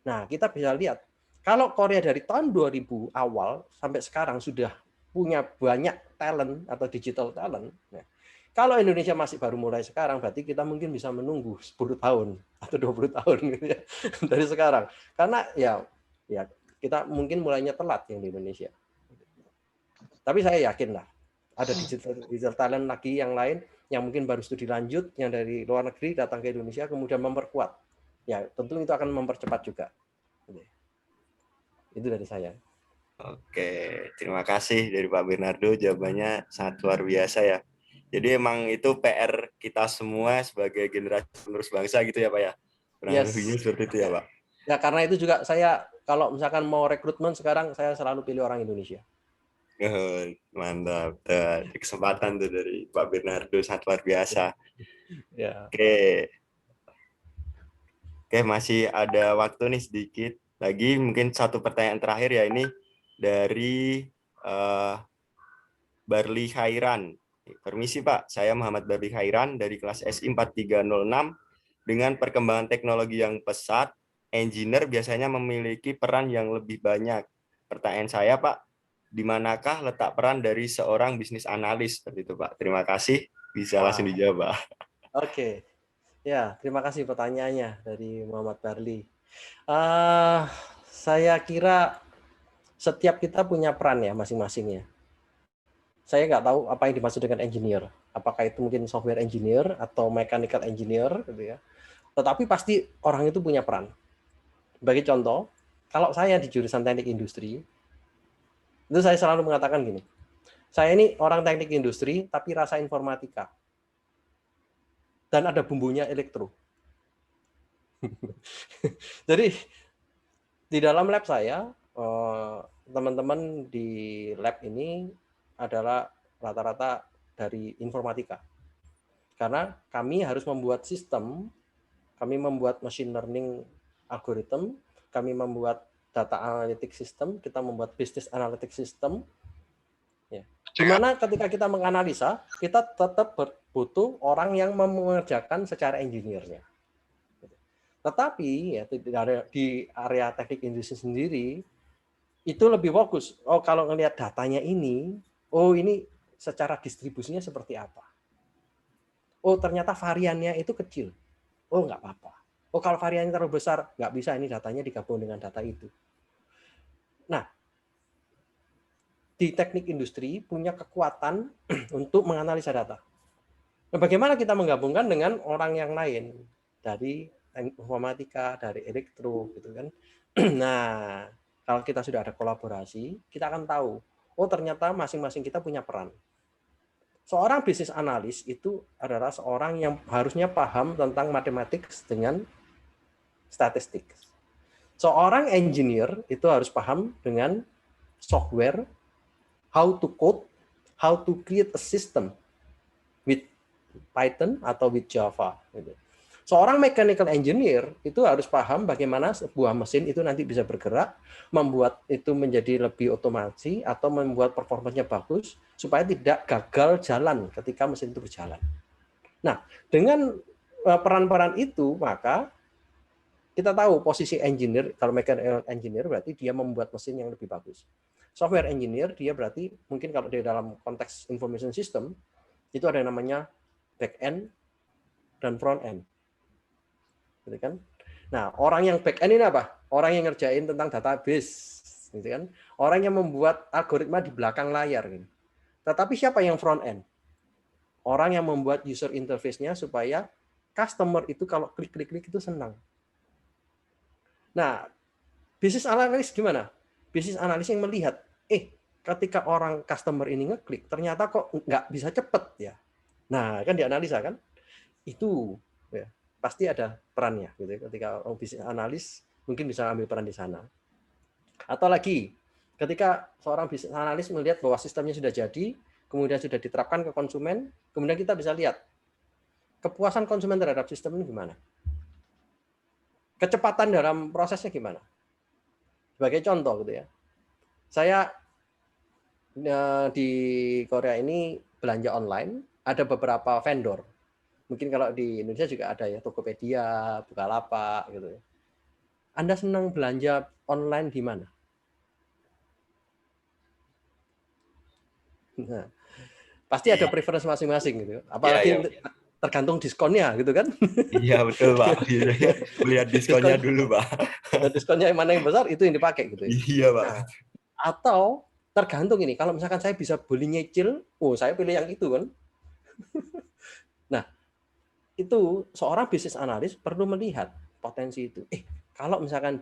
Nah, kita bisa lihat, kalau Korea dari tahun 2000 awal sampai sekarang sudah punya banyak talent atau digital talent. Nah, kalau Indonesia masih baru mulai sekarang, berarti kita mungkin bisa menunggu 10 tahun atau 20 tahun gitu ya, dari sekarang. Karena ya kita mungkin mulainya telat yang di Indonesia. Tapi saya yakin lah, ada digital talent lagi yang lain yang mungkin baru studi lanjut, yang dari luar negeri datang ke Indonesia, kemudian memperkuat. Ya, tentu itu akan mempercepat juga. Itu dari saya. Oke, terima kasih dari Pak Bernardo, jawabannya sangat luar biasa ya. Jadi emang itu PR kita semua sebagai generasi penerus bangsa gitu ya Pak ya? Kurang lebihnya seperti itu ya Pak? Ya, karena itu juga saya, kalau misalkan mau rekrutmen sekarang, saya selalu pilih orang Indonesia. Mantap, kesempatan tuh dari Pak Bernardo sangat luar biasa. Ya. Oke, masih ada waktu nih sedikit lagi, mungkin satu pertanyaan terakhir ya, ini dari Barli Khairan. Permisi Pak, saya Muhammad Barli Khairan dari kelas SI 4306. Dengan perkembangan teknologi yang pesat, engineer biasanya memiliki peran yang lebih banyak. Pertanyaan saya Pak, di manakah letak peran dari seorang bisnis analis? Seperti itu Pak. Terima kasih, bisa langsung dijawab Pak. Oke. Ya, terima kasih pertanyaannya dari Muhammad Barli. Saya kira setiap kita punya peran ya masing-masing ya. Saya nggak tahu apa yang dimaksud dengan engineer. Apakah itu mungkin software engineer atau mechanical engineer gitu ya. Tetapi pasti orang itu punya peran. Bagi contoh, kalau saya di jurusan teknik industri, itu saya selalu mengatakan gini, saya ini orang teknik industri tapi rasa informatika. Dan ada bumbunya elektro. Jadi Di dalam lab saya, teman-teman di lab ini adalah rata-rata dari informatika. Karena kami harus membuat sistem, kami membuat machine learning algorithm, kami membuat data analytics system, kita membuat business analytics system. Ya. Di mana ketika kita menganalisa, kita tetap butuh orang yang mengerjakan secara engineer-nya. Tetapi ya, di area teknik industri sendiri, itu lebih fokus. Oh, kalau ngelihat datanya ini, oh ini secara distribusinya seperti apa. Oh, ternyata variannya itu kecil. Oh, nggak apa-apa. Oh, kalau variannya terlalu besar, nggak bisa, ini datanya digabung dengan data itu. Nah, di teknik industri punya kekuatan untuk menganalisa data. Nah, bagaimana kita menggabungkan dengan orang yang lain dari informatika, dari elektro, gitu kan? Nah, kalau kita sudah ada kolaborasi, kita akan tahu, oh ternyata masing-masing kita punya peran. Seorang bisnis analis itu adalah seorang yang harusnya paham tentang matematik dengan statistik. Seorang engineer itu harus paham dengan software, how to code, how to create a system with Python atau with Java. Seorang mechanical engineer itu harus paham bagaimana sebuah mesin itu nanti bisa bergerak, membuat itu menjadi lebih otomasi atau membuat performanya bagus supaya tidak gagal jalan ketika mesin itu berjalan. Nah, dengan peran-peran itu maka kita tahu posisi engineer, kalau mechanical engineer berarti dia membuat mesin yang lebih bagus. Software engineer dia berarti mungkin kalau di dalam konteks information system itu ada yang namanya back end dan front end. Gitu kan? Nah, orang yang back end ini apa? Orang yang ngerjain tentang database, gitu kan? Orang yang membuat algoritma di belakang layar. Gitu. Tetapi siapa yang front end? Orang yang membuat user interface-nya supaya customer itu kalau klik-klik-klik itu senang. Nah, bisnis analis gimana? Bisnis analis yang melihat, ketika orang customer ini ngeklik, ternyata kok nggak bisa cepet ya. Nah, kan dianalisa kan? Itu ya, pasti ada perannya gitu. Ketika bisnis analis mungkin bisa ambil peran di sana. Atau lagi, ketika seorang bisnis analis melihat bahwa sistemnya sudah jadi, kemudian sudah diterapkan ke konsumen, kemudian kita bisa lihat kepuasan konsumen terhadap sistem ini gimana. Kecepatan dalam prosesnya gimana. Sebagai contoh gitu ya. Saya di Korea ini belanja online, ada beberapa vendor. Mungkin kalau di Indonesia juga ada ya, Tokopedia, Bukalapak gitu ya. Anda senang belanja online di mana? Nah, pasti ada preference masing-masing gitu. Apalagi tergantung diskonnya gitu kan. Iya betul Pak. Lihat diskonnya dulu Pak. Diskonnya yang mana yang besar itu yang dipakai gitu. Iya Pak. Nah, atau tergantung ini, kalau misalkan saya bisa beli nyicil, saya pilih yang itu kan. Nah, itu seorang bisnis analis perlu melihat potensi itu. Kalau misalkan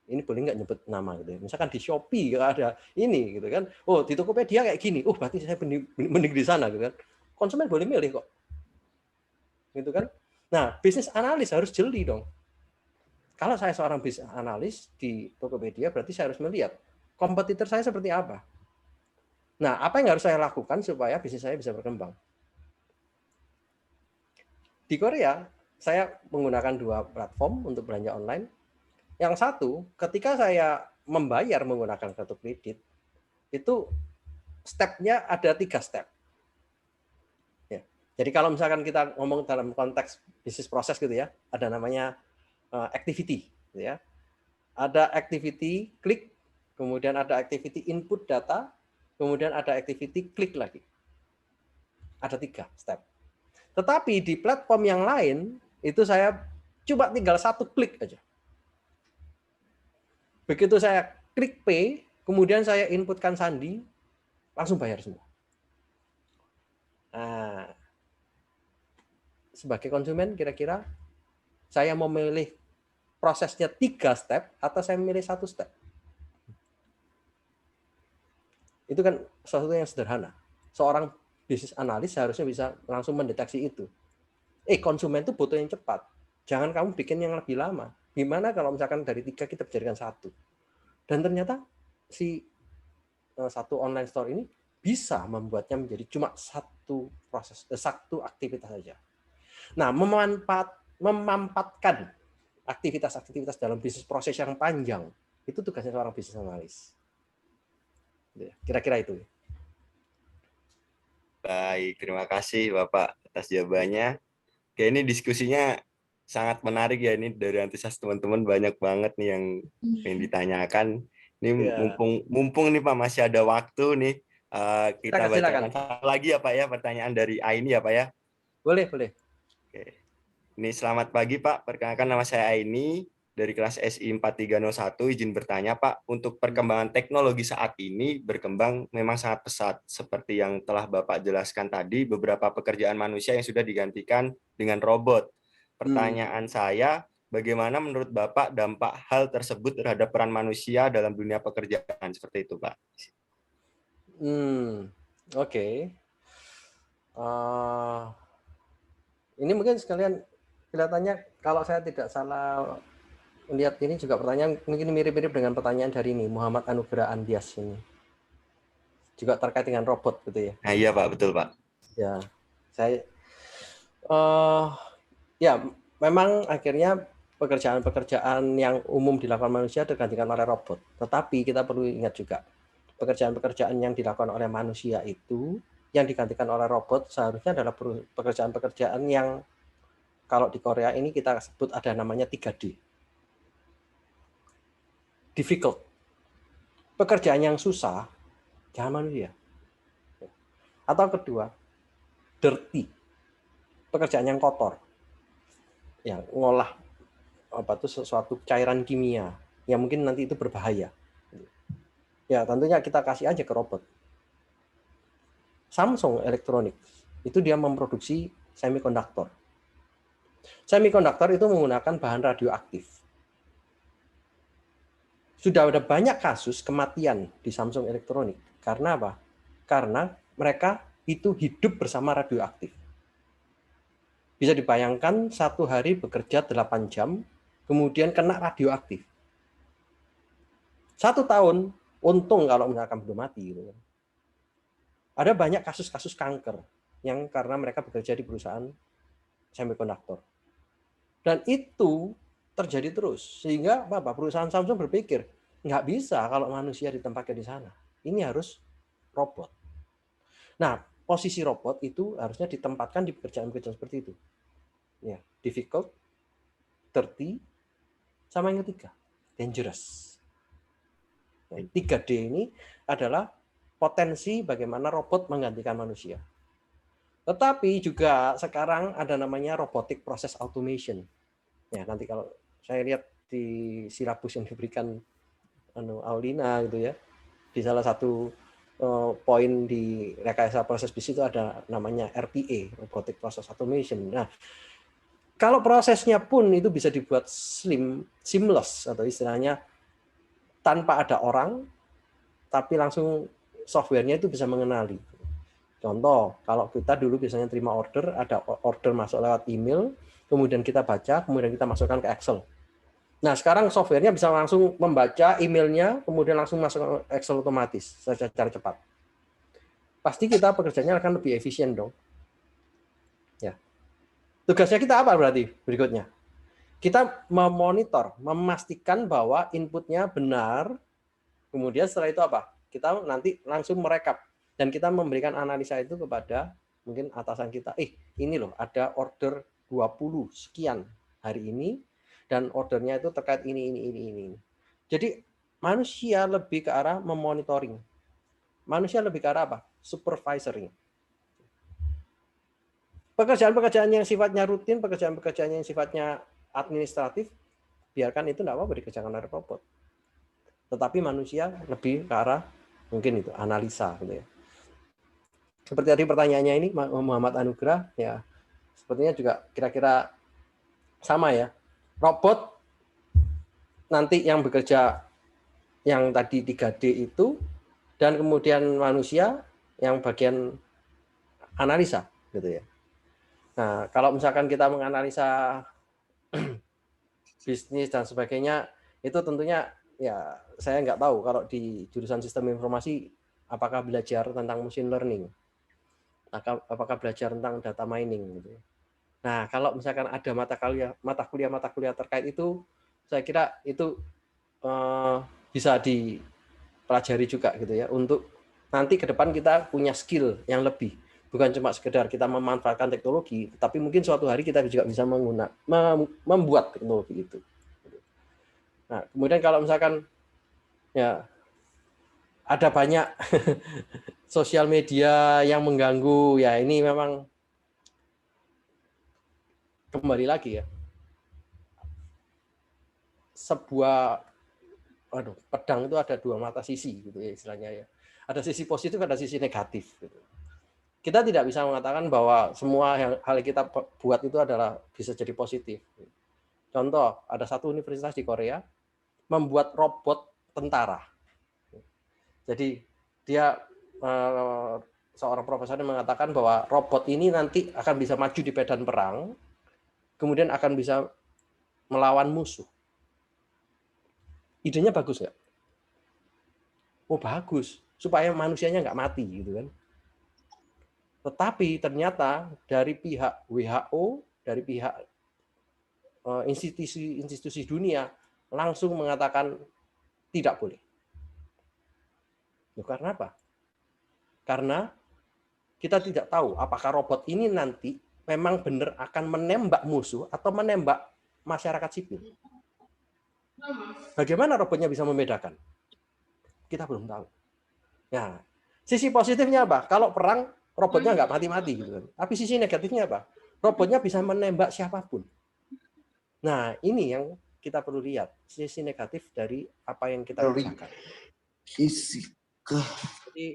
ini boleh nggak nyebut nama gitu ya. Misalkan di Shopee ada ini gitu kan. Oh, di Tokopedia kayak gini. Berarti saya mending di sana gitu kan. Konsumen boleh milih kok. Gitu kan. Nah, bisnis analis harus jeli dong. Kalau saya seorang bisnis analis di Tokopedia, berarti saya harus melihat kompetitor saya seperti apa. Nah, apa yang harus saya lakukan supaya bisnis saya bisa berkembang? Di Korea, saya menggunakan 2 platform untuk belanja online. Yang satu, ketika saya membayar menggunakan kartu kredit, itu stepnya ada 3 step. Ya. Jadi kalau misalkan kita ngomong dalam konteks bisnis proses gitu ya, ada namanya activity. Gitu ya. Ada activity klik, kemudian ada activity input data, kemudian ada activity klik lagi. Ada 3 step. Tetapi di platform yang lain, itu saya coba tinggal 1 klik aja. Begitu saya klik pay, kemudian saya inputkan sandi, langsung bayar semua. Nah, sebagai konsumen kira-kira saya mau memilih prosesnya 3 step atau saya memilih 1 step? Itu kan sesuatu yang sederhana. Seorang bisnis analis seharusnya bisa langsung mendeteksi itu. Konsumen itu butuh yang cepat. Jangan kamu bikin yang lebih lama. Gimana kalau misalkan dari 3 kita jadikan 1? Dan ternyata si satu online store ini bisa membuatnya menjadi cuma satu proses, satu aktivitas saja. Nah, memampatkan aktivitas-aktivitas dalam bisnis proses yang panjang, itu tugasnya seorang bisnis analis. Kira-kira itu. Baik, terima kasih Bapak atas jawabannya. Oke, ini diskusinya sangat menarik ya, ini dari antusias teman-teman banyak banget nih yang ingin ditanyakan. Ini mumpung nih Pak masih ada waktu nih, kita bacakan satu lagi ya Pak ya, pertanyaan dari Aini ya Pak ya. Boleh. Oke. Ini selamat pagi Pak, perkenalkan nama saya Aini dari kelas SI 4301, izin bertanya Pak, untuk perkembangan teknologi saat ini berkembang memang sangat pesat, seperti yang telah Bapak jelaskan tadi, beberapa pekerjaan manusia yang sudah digantikan dengan robot. Pertanyaan saya, bagaimana menurut Bapak dampak hal tersebut terhadap peran manusia dalam dunia pekerjaan, seperti itu Pak? Oke. Ini mungkin sekalian kelihatannya, kalau saya tidak salah lihat ini juga pertanyaan mungkin mirip-mirip dengan pertanyaan dari ini Muhammad Anugrah Andias ini, juga terkait dengan robot gitu ya. Nah, iya Pak, betul Pak. Ya, saya ya memang akhirnya pekerjaan-pekerjaan yang umum dilakukan manusia tergantikan oleh robot. Tetapi kita perlu ingat juga pekerjaan-pekerjaan yang dilakukan oleh manusia itu yang digantikan oleh robot seharusnya adalah pekerjaan-pekerjaan yang kalau di Korea ini kita sebut ada namanya 3D. Difficult. Pekerjaan yang susah, jangan manusia. Atau kedua, dirty. Pekerjaan yang kotor. Ya, ngolah sesuatu cairan kimia yang mungkin nanti itu berbahaya. Ya, tentunya kita kasih aja ke robot. Samsung Electronics itu dia memproduksi semikonduktor. Semikonduktor itu menggunakan bahan radioaktif. Sudah ada banyak kasus kematian di Samsung Electronics. Karena apa? Karena mereka itu hidup bersama radioaktif. Bisa dibayangkan 1 hari bekerja 8 jam, kemudian kena radioaktif. 1 tahun, untung kalau misalkan belum mati. Gitu. Ada banyak kasus-kasus kanker yang karena mereka bekerja di perusahaan semikonduktor. Dan itu terjadi terus. Sehingga perusahaan Samsung berpikir, nggak bisa kalau manusia ditempatkan di sana. Ini harus robot. Nah, posisi robot itu harusnya ditempatkan di pekerjaan-pekerjaan seperti itu. Ya, difficult, dirty, sama yang ketiga, dangerous. 3D ini adalah potensi bagaimana robot menggantikan manusia. Tetapi juga sekarang ada namanya robotic process automation. Ya, nanti kalau saya lihat di silabus yang diberikan Aulina gitu ya, di salah satu poin di rekayasa proses bisnis itu ada namanya RPA, robotic process automation. Nah, kalau prosesnya pun itu bisa dibuat seamless atau istilahnya tanpa ada orang, tapi langsung softwarenya itu bisa mengenali. Contoh, kalau kita dulu biasanya terima order, ada order masuk lewat email, kemudian kita baca, kemudian kita masukkan ke Excel. Nah, sekarang softwarenya bisa langsung membaca emailnya, kemudian langsung masuk ke Excel otomatis, secara cepat. Pasti kita pekerjaannya akan lebih efisien dong. Ya. Tugasnya kita apa berarti berikutnya? Kita memonitor, memastikan bahwa inputnya benar, kemudian setelah itu apa? Kita nanti langsung merekap. Dan kita memberikan analisa itu kepada mungkin atasan kita. Ini loh ada order 20 sekian hari ini dan ordernya itu terkait ini. Jadi manusia lebih ke arah memonitoring. Manusia lebih ke arah apa? Supervisoring. Pekerjaan-pekerjaan yang sifatnya rutin, pekerjaan-pekerjaan yang sifatnya administratif, biarkan itu tidak apa-apa dikerjakan oleh robot. Tetapi manusia lebih ke arah mungkin itu analisa gitu ya. Seperti tadi pertanyaannya ini Muhammad Anugrah ya, sepertinya juga kira-kira sama ya. Robot nanti yang bekerja yang tadi 3D itu, dan kemudian manusia yang bagian analisa gitu ya. Nah, kalau misalkan kita menganalisa bisnis dan sebagainya, itu tentunya ya saya nggak tahu kalau di jurusan sistem informasi apakah belajar tentang machine learning, apakah belajar tentang data mining gitu. Nah, kalau misalkan ada mata kuliah terkait itu, saya kira itu bisa dipelajari juga gitu ya, untuk nanti ke depan kita punya skill yang lebih, bukan cuma sekedar kita memanfaatkan teknologi, tapi mungkin suatu hari kita juga bisa membuat teknologi itu. Nah, kemudian kalau misalkan ya ada banyak sosial media yang mengganggu, ya ini memang kembali lagi ya, sebuah pedang itu ada dua mata sisi gitu ya istilahnya ya. Ada sisi positif, ada sisi negatif gitu. Kita tidak bisa mengatakan bahwa semua hal yang kita buat itu adalah bisa jadi positif. Contoh, ada satu universitas di Korea membuat robot tentara. Jadi dia seorang profesor mengatakan bahwa robot ini nanti akan bisa maju di medan perang, kemudian akan bisa melawan musuh. Idenya bagus nggak? Oh bagus, supaya manusianya nggak mati gitu kan. Tetapi ternyata dari pihak WHO, dari pihak institusi dunia langsung mengatakan tidak boleh. Karena apa? Karena kita tidak tahu apakah robot ini nanti memang benar akan menembak musuh atau menembak masyarakat sipil. Bagaimana robotnya bisa membedakan? Kita belum tahu. Nah, sisi positifnya apa? Kalau perang, robotnya nggak mati-mati gitu kan. Tapi sisi negatifnya apa? Robotnya bisa menembak siapapun. Nah, ini yang kita perlu lihat, sisi negatif dari apa yang kita kerjakan. Jadi,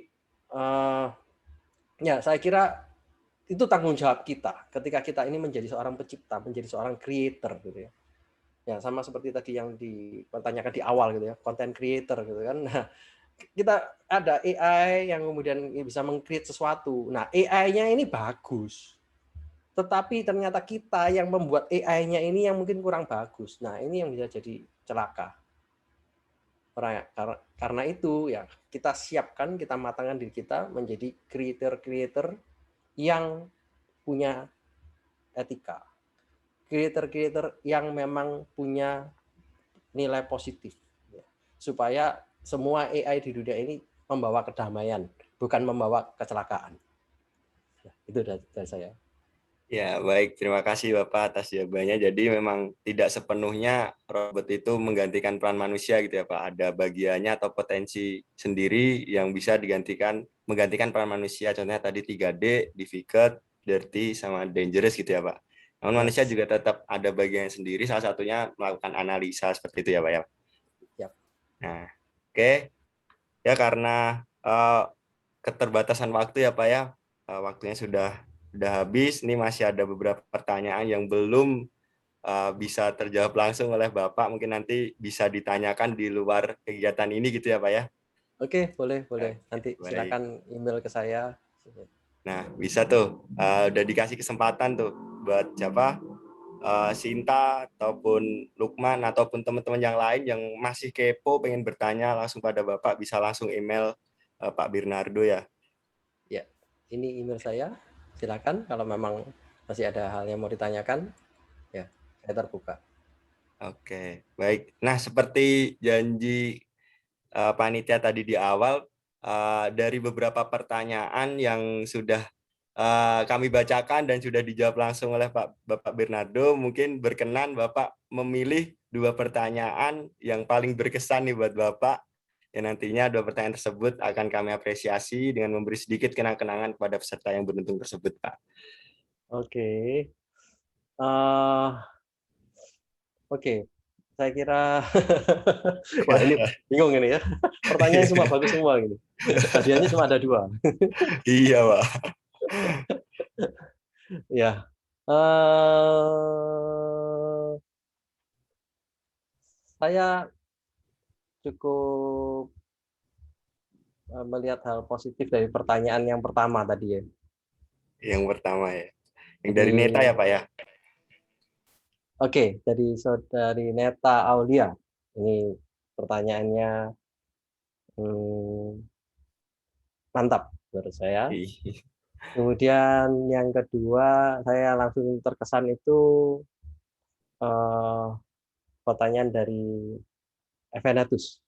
ya saya kira itu tanggung jawab kita ketika kita ini menjadi seorang pencipta, menjadi seorang creator gitu ya. Ya sama seperti tadi yang dipertanyakan di awal gitu ya, content creator gitu kan. Nah, kita ada AI yang kemudian bisa meng-create sesuatu. Nah, AI-nya ini bagus. Tetapi ternyata kita yang membuat AI-nya ini yang mungkin kurang bagus. Nah, ini yang bisa jadi celaka. Karena itu ya kita siapkan, kita matangkan diri kita menjadi creator-creator yang punya etika. Creator-creator yang memang punya nilai positif. Supaya semua AI di dunia ini membawa kedamaian, bukan membawa kecelakaan. Itu dari saya. Ya, baik. Terima kasih Bapak atas jawabannya. Jadi memang tidak sepenuhnya robot itu menggantikan peran manusia gitu ya Pak. Ada bagiannya atau potensi sendiri yang bisa menggantikan peran manusia. Contohnya tadi 3D, difficult, dirty, sama dangerous gitu ya Pak. Namun manusia juga tetap ada bagian sendiri, salah satunya melakukan analisa seperti itu ya Pak ya. Yep. Nah, oke. Ya karena keterbatasan waktu ya Pak ya, waktunya sudah habis. Ini masih ada beberapa pertanyaan yang belum bisa terjawab langsung oleh Bapak. Mungkin nanti bisa ditanyakan di luar kegiatan ini gitu ya Pak ya. Oke, boleh. Nanti silakan email ke saya. Nah, bisa tuh. Udah dikasih kesempatan tuh buat siapa? Sinta ataupun Lukman ataupun teman-teman yang lain yang masih kepo pengen bertanya langsung pada Bapak, bisa langsung email Pak Bernardo ya. Ya, ini email saya. Silakan kalau memang masih ada hal yang mau ditanyakan, ya saya terbuka. Oke, baik. Nah, seperti janji panitia tadi di awal, dari beberapa pertanyaan yang sudah kami bacakan dan sudah dijawab langsung oleh Bapak Bernardo, mungkin berkenan Bapak memilih 2 pertanyaan yang paling berkesan nih buat Bapak. Ya, nantinya 2 pertanyaan tersebut akan kami apresiasi dengan memberi sedikit kenang-kenangan kepada peserta yang beruntung tersebut, Pak. Oke. Oke. Saya kira, wah ini bingung ini ya. Pertanyaannya cuma bagus semua gitu. Hadiahnya cuma ada 2. Iya, Pak. Ya. Saya cukup melihat hal positif dari pertanyaan yang pertama tadi ya. Yang pertama ya. Yang dari Neta ya Pak ya? Oke, dari saudari Neta Aulia. Ini pertanyaannya mantap menurut saya. Kemudian yang kedua, saya langsung terkesan itu pertanyaan dari Evenetus.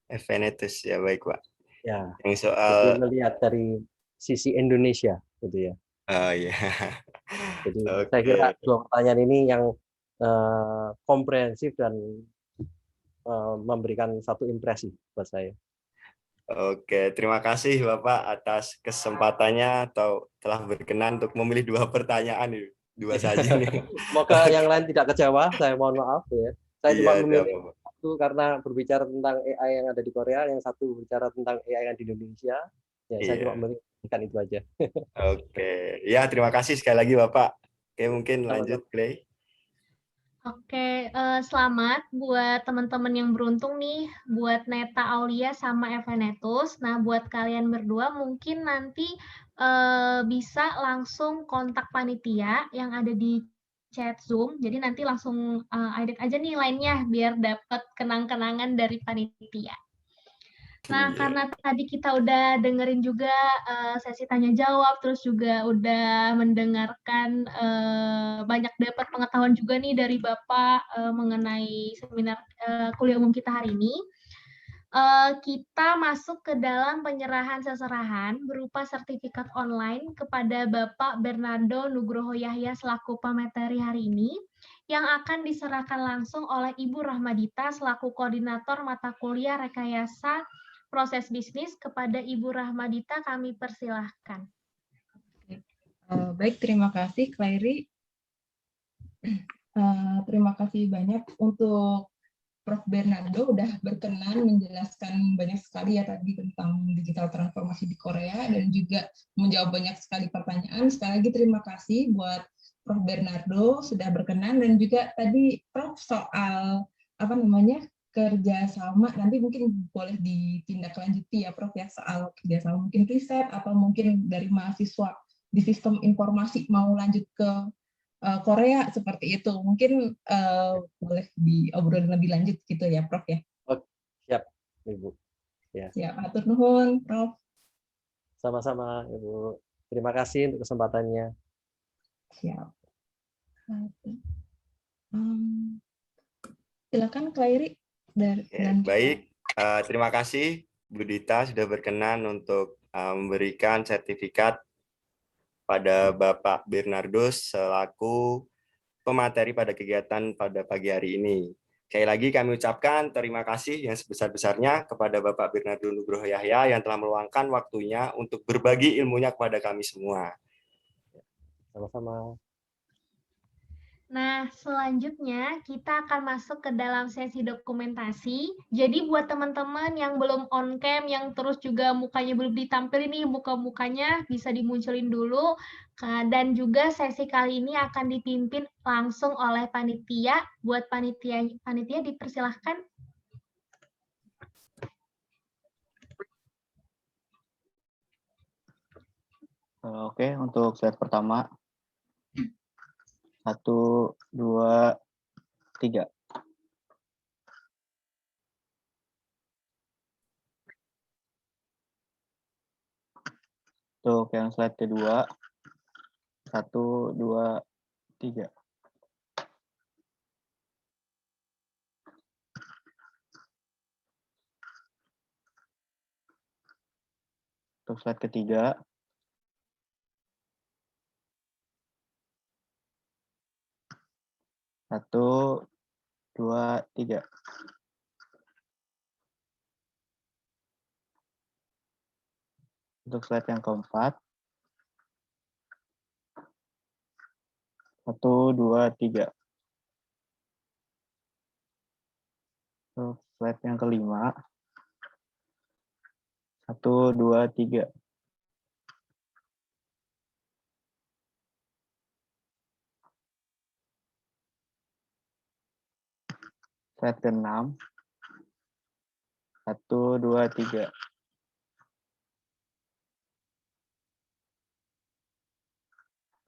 Evenetus ya, baik Pak. Ya, Yang jadi soal melihat dari sisi Indonesia, gitu ya. oh ya. Jadi saya Oke. kira dua pertanyaan ini yang komprehensif dan memberikan satu impresi buat saya. Oke, terima kasih Bapak atas kesempatannya atau telah berkenan untuk memilih dua pertanyaan ini. Dua saja nih. Semoga yang lain tidak kecewa, saya mohon maaf ya. Saya Iya, cuma tidak memilih apa-apa. satu karena berbicara tentang AI yang ada di Korea, yang satu berbicara tentang AI yang di Indonesia. Ya, saya cuma Iya. memberikan itu aja. Oke. Ya, terima kasih sekali lagi Bapak. Oke, mungkin Sama-sama. lanjut Clay. Oke, selamat buat teman-teman yang beruntung nih, buat Neta Aulia sama Evenetus. Nah, buat kalian berdua mungkin nanti bisa langsung kontak panitia yang ada di chat Zoom. Jadi nanti langsung edit aja nih line-nya biar dapat kenang-kenangan dari panitia. Nah, Iya. karena tadi kita udah dengerin juga sesi tanya jawab, terus juga udah mendengarkan banyak dapat pengetahuan juga nih dari Bapak mengenai seminar kuliah umum kita hari ini. Kita masuk ke dalam penyerahan seserahan berupa sertifikat online kepada Bapak Bernardo Nugroho Yahya selaku pemateri hari ini yang akan diserahkan langsung oleh Ibu Rahmadita selaku koordinator mata kuliah rekayasa proses bisnis. Kepada Ibu Rahmadita kami persilahkan. Baik, terima kasih Clary. Terima kasih banyak untuk Prof. Bernardo udah berkenan menjelaskan banyak sekali ya tadi tentang digital transformasi di Korea dan juga menjawab banyak sekali pertanyaan. Sekali lagi terima kasih buat Prof. Bernardo sudah berkenan, dan juga tadi Prof soal kerjasama, nanti mungkin boleh ditindaklanjuti ya Prof ya, soal kerjasama mungkin riset atau mungkin dari mahasiswa di sistem informasi mau lanjut ke Korea seperti itu. Mungkin boleh diobrolin lebih lanjut gitu ya Prof ya. Oke, siap Ibu. Ya. Siap, atur nuhun Prof. Sama-sama Ibu. Terima kasih untuk kesempatannya. Siap. Silakan Clary. Baik, terima kasih Bu Dita sudah berkenan untuk memberikan sertifikat pada Bapak Bernardo selaku pemateri pada kegiatan pada pagi hari ini. Sekali lagi kami ucapkan terima kasih yang sebesar-besarnya kepada Bapak Bernardo Nugroho Yahya yang telah meluangkan waktunya untuk berbagi ilmunya kepada kami semua. Sama-sama. Nah, selanjutnya kita akan masuk ke dalam sesi dokumentasi. Jadi buat teman-teman yang belum on cam, yang terus juga mukanya belum ditampilin nih, muka-mukanya bisa dimunculin dulu. Dan juga sesi kali ini akan dipimpin langsung oleh panitia. Buat panitia dipersilahkan. Oke, untuk slide pertama. 1, 2, 3. Untuk yang slide kedua. 1, 2, 3. Untuk slide ketiga. 1, 2, 3. Untuk slide yang keempat. 1, 2, 3. Untuk slide yang kelima. 1, 2, 3. Slide ke-6. 1, 2, 3.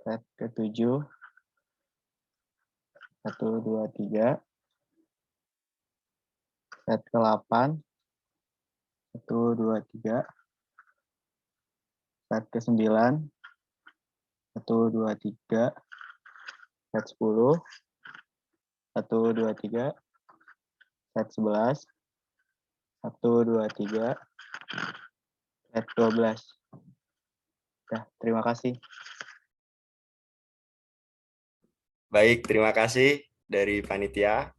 Slide ke-7. 1, 2, 3. Set ke-8. 1, 2, 3. Set ke-9. 1, 2, 3. Set 10. 1, 2, 3. Set 11. 1, 2, 3. Set 12. Ya, terima kasih. Baik, terima kasih dari panitia.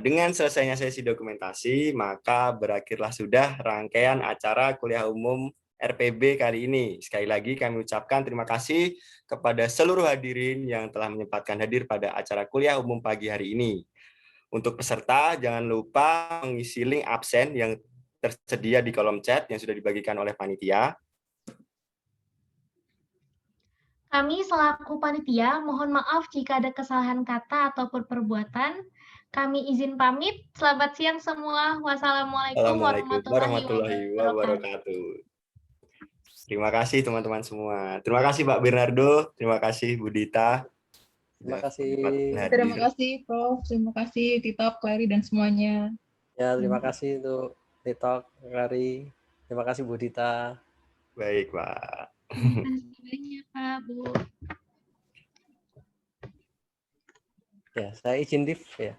Dengan selesainya sesi dokumentasi, maka berakhirlah sudah rangkaian acara kuliah umum RPB kali ini. Sekali lagi kami ucapkan terima kasih kepada seluruh hadirin yang telah menyempatkan hadir pada acara kuliah umum pagi hari ini. Untuk peserta, jangan lupa mengisi link absen yang tersedia di kolom chat yang sudah dibagikan oleh panitia. Kami selaku panitia mohon maaf jika ada kesalahan kata ataupun perbuatan. Kami izin pamit. Selamat siang semua. Wassalamualaikum Assalamualaikum warahmatullahi wabarakatuh. wabarakatuh. Terima kasih teman-teman semua. Terima kasih Pak Bernardo, terima kasih Bu Dita. Terima kasih. Terima kasih Prof, terima kasih Tito, Clary dan semuanya. Ya, terima kasih untuk Tito, Clary. Terima kasih Bu Dita. Baik, Pak. Terima kasih banyak Pak, Bu. Ya, saya izin Div ya.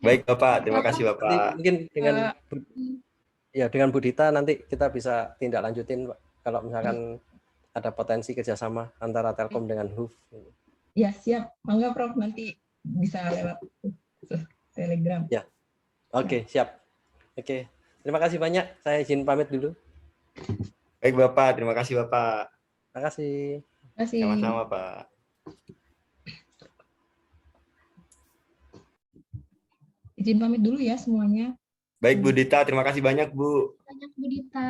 Baik Bapak, terima kasih Nanti Bapak. mungkin dengan Bu Dita nanti kita bisa tindak lanjutin Pak. Kalau misalkan ada potensi kerjasama antara Telkom dengan HUF. Ya, siap. Mangga Prof, nanti bisa lewat Telegram. Ya, oke, siap. Oke, terima kasih banyak. Saya izin pamit dulu. Baik Bapak, terima kasih Bapak. Terima kasih. Terima kasih. Sama-sama Pak. Izin pamit dulu ya semuanya. Baik Bu Dita, terima kasih banyak Bu. Banyak Bu Dita.